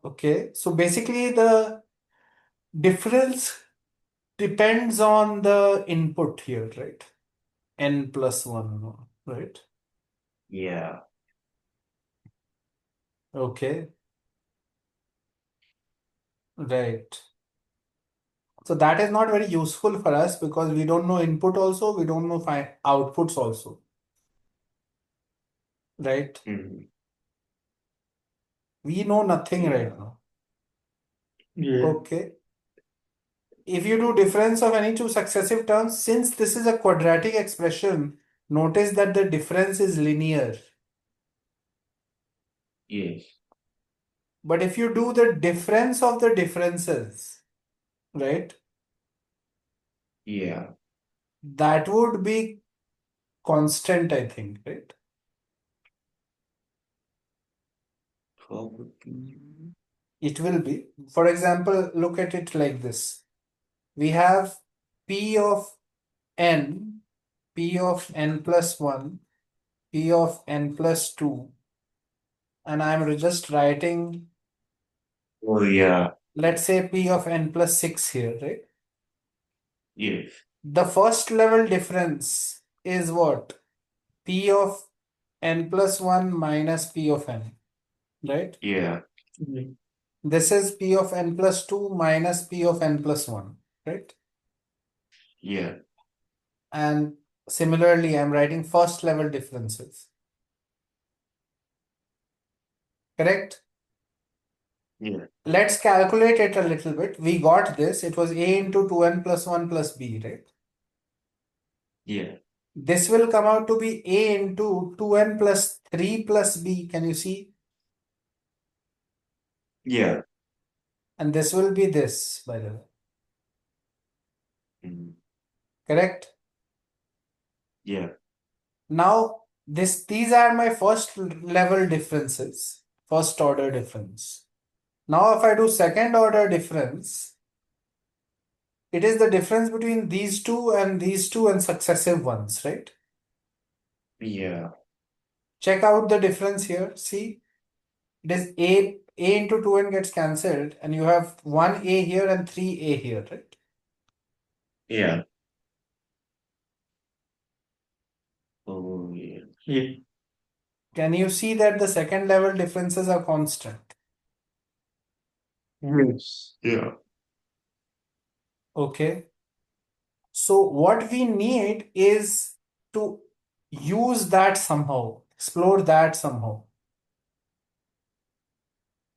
[SPEAKER 1] Okay, so basically the difference depends on the input here, right? N plus 1, right?
[SPEAKER 3] Yeah.
[SPEAKER 1] Okay, right. So that is not very useful for us because we don't know input also, we don't know outputs also, right?
[SPEAKER 3] Mhm.
[SPEAKER 1] We know nothing right
[SPEAKER 3] Yeah.
[SPEAKER 1] now.
[SPEAKER 2] yeah,
[SPEAKER 1] Okay. If you do difference of any two successive terms, since this is a quadratic expression, notice that the difference is linear.
[SPEAKER 3] Yes.
[SPEAKER 1] But if you do the difference of the differences, right,
[SPEAKER 3] Yeah.
[SPEAKER 1] that would be constant, I think, right?
[SPEAKER 3] Probably.
[SPEAKER 1] It will be. For example, look at it like this. We have P of n, P of n plus 1, P of n plus 2, and I'm just writing,
[SPEAKER 3] Oh, yeah.
[SPEAKER 1] let's say P of n plus 6 here, right?
[SPEAKER 3] Yes.
[SPEAKER 1] The first level difference is what? P of n plus 1 minus P of n, right?
[SPEAKER 3] Yeah.
[SPEAKER 2] yeah,
[SPEAKER 1] This is P of n plus 2 minus P of n plus 1, right?
[SPEAKER 3] Yeah.
[SPEAKER 1] And similarly, I'm writing first level differences, correct?
[SPEAKER 3] Yeah.
[SPEAKER 1] Let's calculate it a little bit. We got this. It was a into 2n plus 1 plus b, right?
[SPEAKER 3] Yeah.
[SPEAKER 1] This will come out to be a into 2n plus 3 plus b. Can you see?
[SPEAKER 3] Yeah.
[SPEAKER 1] And this will be this, by the way,
[SPEAKER 3] Mhm.
[SPEAKER 1] correct?
[SPEAKER 3] Yeah.
[SPEAKER 1] Now, these are my first level differences, first order difference. Now, if I do second order difference, it is the difference between these two and successive ones, right?
[SPEAKER 3] Yeah.
[SPEAKER 1] Check out the difference here. See, it is a into 2n gets cancelled, and you have 1a here and 3a here, right?
[SPEAKER 3] Yeah. Oh, yeah.
[SPEAKER 2] Yeah.
[SPEAKER 1] Can you see that the second level differences are constant?
[SPEAKER 2] Yes.
[SPEAKER 3] Yeah.
[SPEAKER 1] Okay. So what we need is to use that somehow, explore that somehow.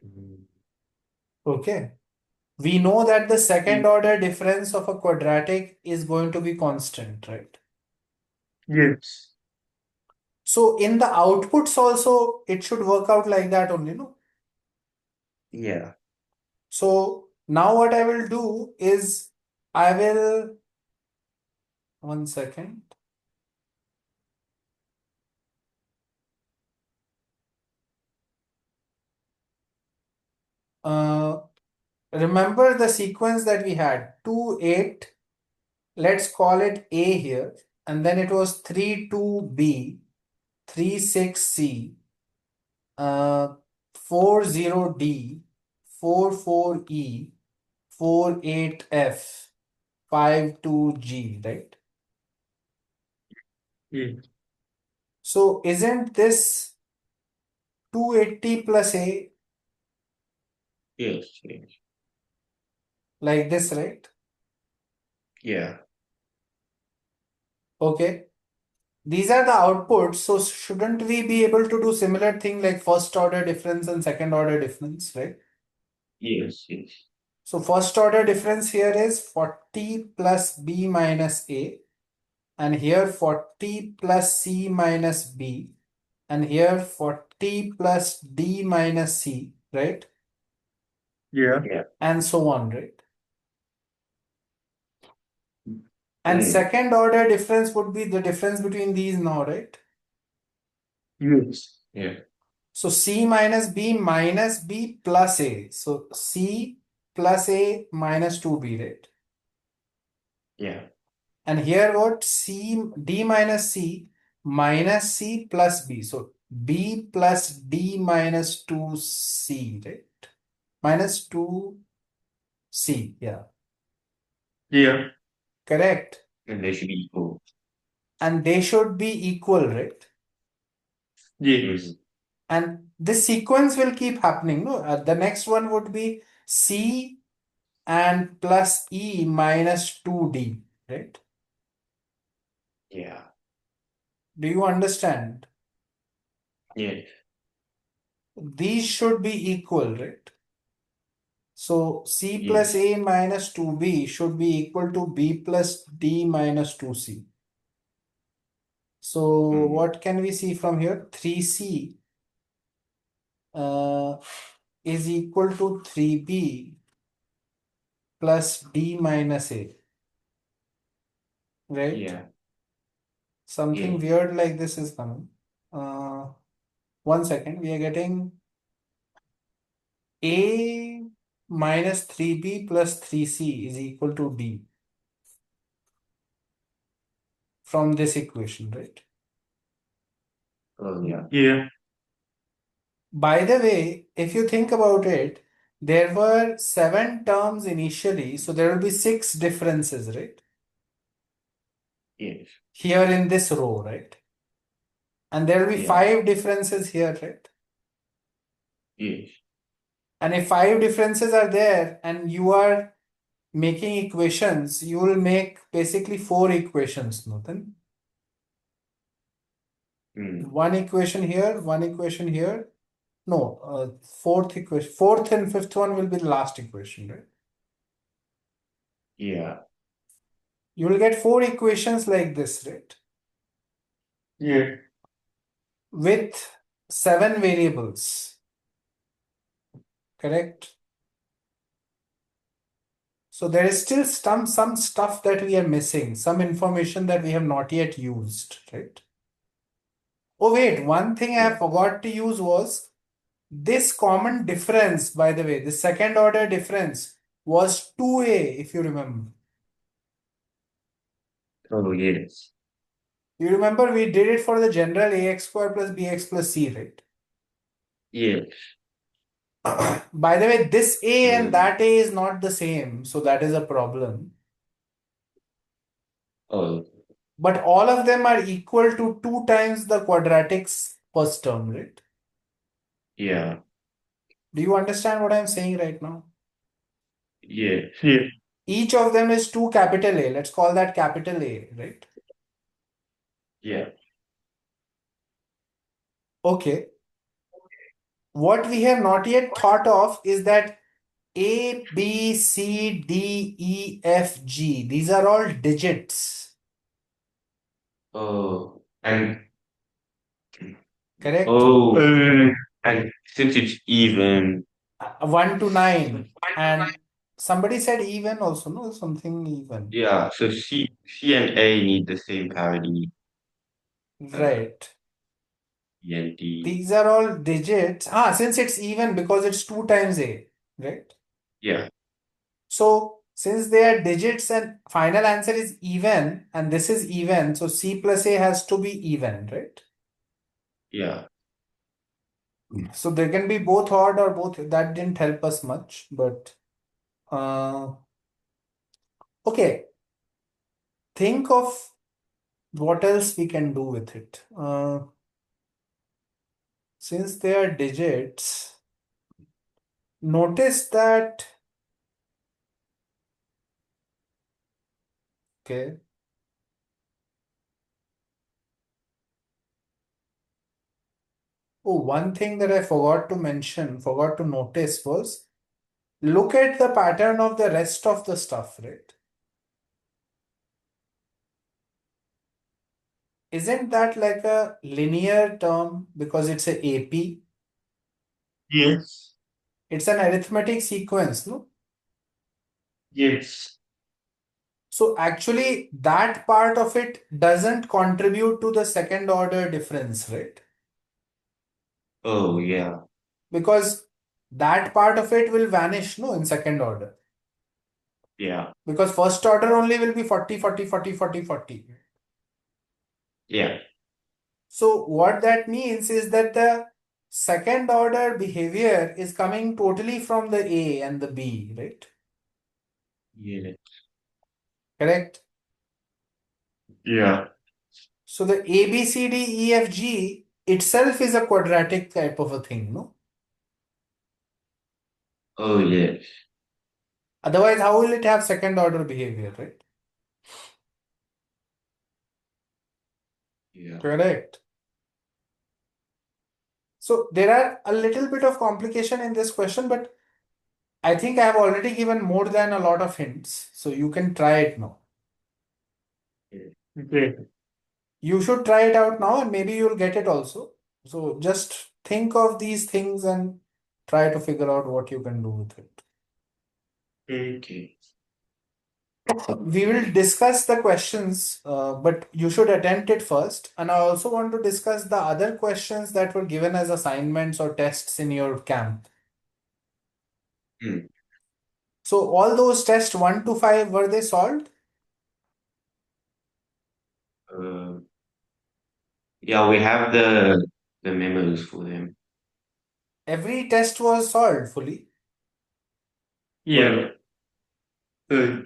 [SPEAKER 3] Mm,
[SPEAKER 1] Okay. We know that the
[SPEAKER 2] Yeah.
[SPEAKER 1] second order difference of a quadratic is going to be constant, right?
[SPEAKER 2] Yes.
[SPEAKER 1] So in the outputs also, it should work out like that only, no?
[SPEAKER 3] yeah.
[SPEAKER 1] So now what I will do is I will, one second. Uh, Remember the sequence that we had 2, 8. Let's call it A here. And then it was 3, 2B, 3, 6C, 4, 0D, 4, 4E, 4, 8F, 5, 2G, right?
[SPEAKER 2] Yeah.
[SPEAKER 1] So isn't this 280 plus A
[SPEAKER 3] Yes. Yes.
[SPEAKER 1] like this, right?
[SPEAKER 3] Yeah.
[SPEAKER 1] Okay. These are the outputs. So shouldn't we be able to do similar thing like first order difference and second order difference, right?
[SPEAKER 3] Yes. Yes.
[SPEAKER 1] So first order difference here is 40 plus B minus A, and here 40 plus C minus B, and here 40 plus D minus C, right?
[SPEAKER 2] Yeah.
[SPEAKER 3] Yeah.
[SPEAKER 1] And so on, right? And
[SPEAKER 3] Mm,
[SPEAKER 1] second order difference would be the difference between these now, right?
[SPEAKER 2] Yes.
[SPEAKER 3] yeah.
[SPEAKER 1] So C minus B plus A. So C plus A minus 2B, right?
[SPEAKER 3] Yeah.
[SPEAKER 1] And here what? D minus C minus C plus B. So B plus D minus 2C, right? Minus 2C, yeah.
[SPEAKER 2] Yeah.
[SPEAKER 1] Correct.
[SPEAKER 3] And they should be equal.
[SPEAKER 1] And they should be equal, right?
[SPEAKER 2] Yes.
[SPEAKER 3] Mm,
[SPEAKER 1] And this sequence will keep happening. No, the next one would be C and plus E minus 2D, right?
[SPEAKER 3] yeah.
[SPEAKER 1] Do you understand?
[SPEAKER 3] Yes.
[SPEAKER 1] These should be equal, right? So C plus
[SPEAKER 3] Yes.
[SPEAKER 1] A minus 2B should be equal to B plus D minus 2C. So
[SPEAKER 3] Mm,
[SPEAKER 1] what can we see from here? 3C uh, is equal to 3B plus D minus A, right?
[SPEAKER 3] yeah.
[SPEAKER 1] Something
[SPEAKER 3] Yes.
[SPEAKER 1] weird like this is coming. Uh, one second, we are getting A minus 3B plus 3C is equal to D from this equation, right?
[SPEAKER 3] Oh, yeah.
[SPEAKER 2] Yeah.
[SPEAKER 1] By the way, if you think about it, there were 7 terms initially, so there will be 6 differences, right?
[SPEAKER 3] Yes.
[SPEAKER 1] Here in this row, right? And there will be
[SPEAKER 3] Yeah.
[SPEAKER 1] 5 differences here, right?
[SPEAKER 3] Yes.
[SPEAKER 1] And if 5 differences are there and you are making equations, you will make basically 4 equations, Nathan.
[SPEAKER 3] Mm,
[SPEAKER 1] One equation here, one equation here. No, fourth equation, fourth and fifth one will be the last equation, right?
[SPEAKER 3] yeah.
[SPEAKER 1] You will get 4 equations like this, right?
[SPEAKER 2] Yeah.
[SPEAKER 1] With 7 variables, correct? So there is still some stuff that we are missing, some information that we have not yet used, right? Oh wait, one thing I
[SPEAKER 3] Yeah.
[SPEAKER 1] forgot to use was this common difference, by the way, the second order difference was 2A, if you remember.
[SPEAKER 3] Oh, yes.
[SPEAKER 1] You remember we did it for the general ax square plus bx plus c, right?
[SPEAKER 3] Yes.
[SPEAKER 1] By the way, this A and
[SPEAKER 3] Um,
[SPEAKER 1] that A is not the same, so that is a problem.
[SPEAKER 3] oh,
[SPEAKER 1] But all of them are equal to 2 times the quadratic's first term, right?
[SPEAKER 3] Yeah.
[SPEAKER 1] Do you understand what I'm saying right now?
[SPEAKER 3] Yeah.
[SPEAKER 2] Yeah.
[SPEAKER 1] Each of them is 2 capital A. Let's call that capital A, right?
[SPEAKER 3] Yeah.
[SPEAKER 1] Okay. What we have not yet thought of is that A, B, C, D, E, F, G. These are all digits,
[SPEAKER 3] Oh, and
[SPEAKER 1] correct?
[SPEAKER 3] oh, and since it's even,
[SPEAKER 1] 1 to 9. And somebody said even also, no? Something even.
[SPEAKER 3] yeah, so C and A need the same parity, uh,
[SPEAKER 1] Right.
[SPEAKER 3] E and D.
[SPEAKER 1] These are all digits. Since it's even because it's 2 times A, right?
[SPEAKER 3] Yeah,
[SPEAKER 1] So since they are digits and final answer is even and this is even, so C plus A has to be even, right?
[SPEAKER 3] yeah.
[SPEAKER 1] So there can be both odd or both. That didn't help us much, but uh, okay. Think of what else we can do with it. Since they are digits, notice that, okay. Oh, one thing that I forgot to mention, forgot to notice was look at the pattern of the rest of the stuff, right? Isn't that like a linear term because it's a AP?
[SPEAKER 2] Yes.
[SPEAKER 1] It's an arithmetic sequence, no?
[SPEAKER 2] Yes.
[SPEAKER 1] So actually that part of it doesn't contribute to the second order difference, right?
[SPEAKER 3] Oh, yeah,
[SPEAKER 1] Because that part of it will vanish, no, in second order.
[SPEAKER 3] yeah,
[SPEAKER 1] Because first order only will be 40, 40, 40, 40, 40.
[SPEAKER 3] yeah,
[SPEAKER 1] So what that means is that the second order behavior is coming totally from the A and the B, right?
[SPEAKER 3] yeah,
[SPEAKER 1] Correct?
[SPEAKER 3] yeah.
[SPEAKER 1] So the A, B, C, D, E, F, G itself is a quadratic type of a thing, no?
[SPEAKER 3] Oh, yes,
[SPEAKER 1] Otherwise, how will it have second order behavior, right?
[SPEAKER 3] yeah.
[SPEAKER 1] Correct. So there are a little bit of complication in this question, but I think I have already given more than a lot of hints. So you can try it now.
[SPEAKER 2] Okay.
[SPEAKER 1] You should try it out now and maybe you'll get it also. So just think of these things and try to figure out what you can do with it.
[SPEAKER 3] Okay.
[SPEAKER 1] We will discuss the questions, but you should attempt it first. And I also want to discuss the other questions that were given as assignments or tests in your camp.
[SPEAKER 3] Hmm.
[SPEAKER 1] So all those tests 1 to 5, were they solved?
[SPEAKER 3] Uh, yeah, we have the memos for them.
[SPEAKER 1] Every test was solved fully.
[SPEAKER 2] Yeah.
[SPEAKER 3] Uh,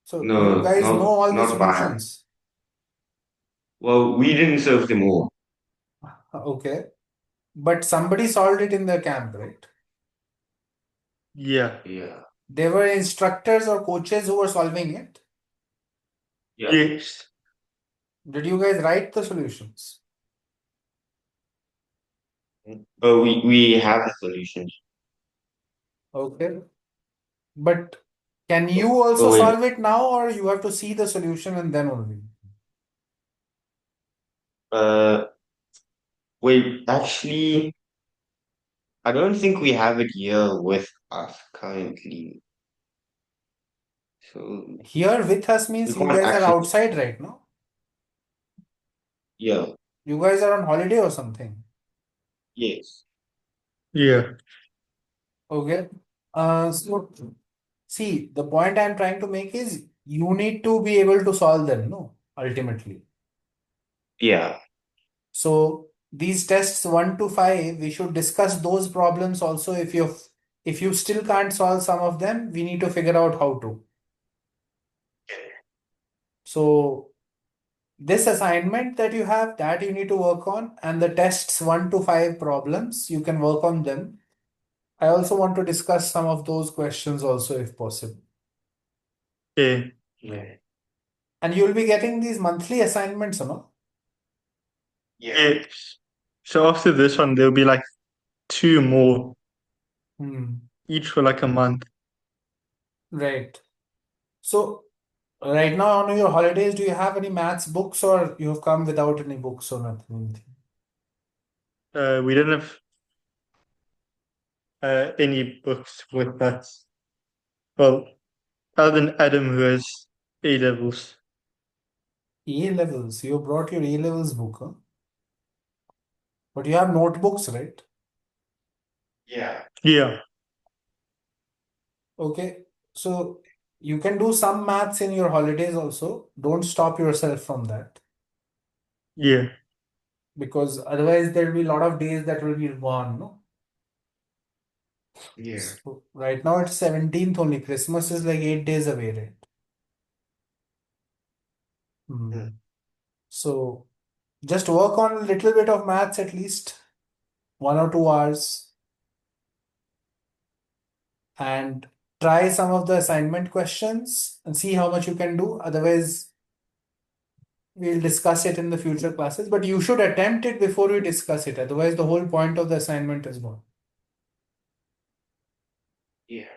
[SPEAKER 1] So you
[SPEAKER 3] no,
[SPEAKER 1] guys know all the
[SPEAKER 3] not by.
[SPEAKER 1] solutions.
[SPEAKER 3] Well, we didn't serve them all.
[SPEAKER 1] Okay. But somebody solved it in the camp, right?
[SPEAKER 2] Yeah.
[SPEAKER 3] Yeah,
[SPEAKER 1] There were instructors or coaches who were solving it.
[SPEAKER 3] yeah.
[SPEAKER 2] Yes.
[SPEAKER 1] Did you guys write the solutions?
[SPEAKER 3] We have the solutions.
[SPEAKER 1] Okay. But can you
[SPEAKER 3] Oh
[SPEAKER 1] also
[SPEAKER 3] wait,
[SPEAKER 1] solve it now or you have to see the solution and then only?
[SPEAKER 3] uh, wait. Actually, I don't think we have it here with us currently. So
[SPEAKER 1] Here with us
[SPEAKER 3] we
[SPEAKER 1] means you
[SPEAKER 3] can't
[SPEAKER 1] guys are
[SPEAKER 3] actually.
[SPEAKER 1] outside right now.
[SPEAKER 3] Yeah.
[SPEAKER 1] You guys are on holiday or something.
[SPEAKER 3] Yes.
[SPEAKER 2] Yeah.
[SPEAKER 1] Okay. So see, the point I'm trying to make is you need to be able to solve them, no, ultimately.
[SPEAKER 3] Yeah.
[SPEAKER 1] So these tests 1 to 5, we should discuss those problems also. If you still can't solve some of them, we need to figure out how to. So This assignment that you have, that you need to work on, and the tests 1 to 5 problems, you can work on them. I also want to discuss some of those questions also if possible.
[SPEAKER 2] Okay.
[SPEAKER 3] Yeah.
[SPEAKER 1] And you'll be getting these monthly assignments, you know?
[SPEAKER 2] Yeah. So after this one, there'll be like 2 more, each for like a month.
[SPEAKER 1] Right. So right now on your holidays, do you have any maths books or you have come without any books or nothing?
[SPEAKER 2] We don't have any books with us. Well, other than Adam who has A levels.
[SPEAKER 1] A levels. You brought your A levels book, huh? But you have notebooks, right?
[SPEAKER 3] Yeah.
[SPEAKER 2] Yeah.
[SPEAKER 1] Okay. So you can do some maths in your holidays also. Don't stop yourself from that.
[SPEAKER 2] Yeah.
[SPEAKER 1] Because otherwise there will be a lot of days that will be gone, no?
[SPEAKER 3] Yeah.
[SPEAKER 1] So right now it's 17th only. Christmas is like 8 days away, right?
[SPEAKER 3] Yeah.
[SPEAKER 1] So just work on a little bit of maths at least 1 or 2 hours and try some of the assignment questions and see how much you can do. Otherwise, we'll discuss it in the future classes, but you should attempt it before we discuss it. Otherwise, the whole point of the assignment is gone.
[SPEAKER 3] Yeah.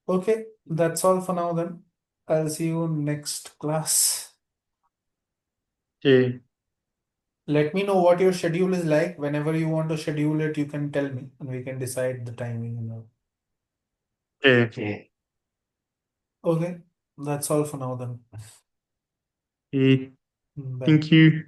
[SPEAKER 1] Okay, that's all for now then. I'll see you next class.
[SPEAKER 2] Okay.
[SPEAKER 1] Let me know what your schedule is like. Whenever you want to schedule it, you can tell me and we can decide the timing and all.
[SPEAKER 2] Okay.
[SPEAKER 1] Okay, that's all for now then.
[SPEAKER 2] Okay.
[SPEAKER 1] Bye.
[SPEAKER 2] Thank you.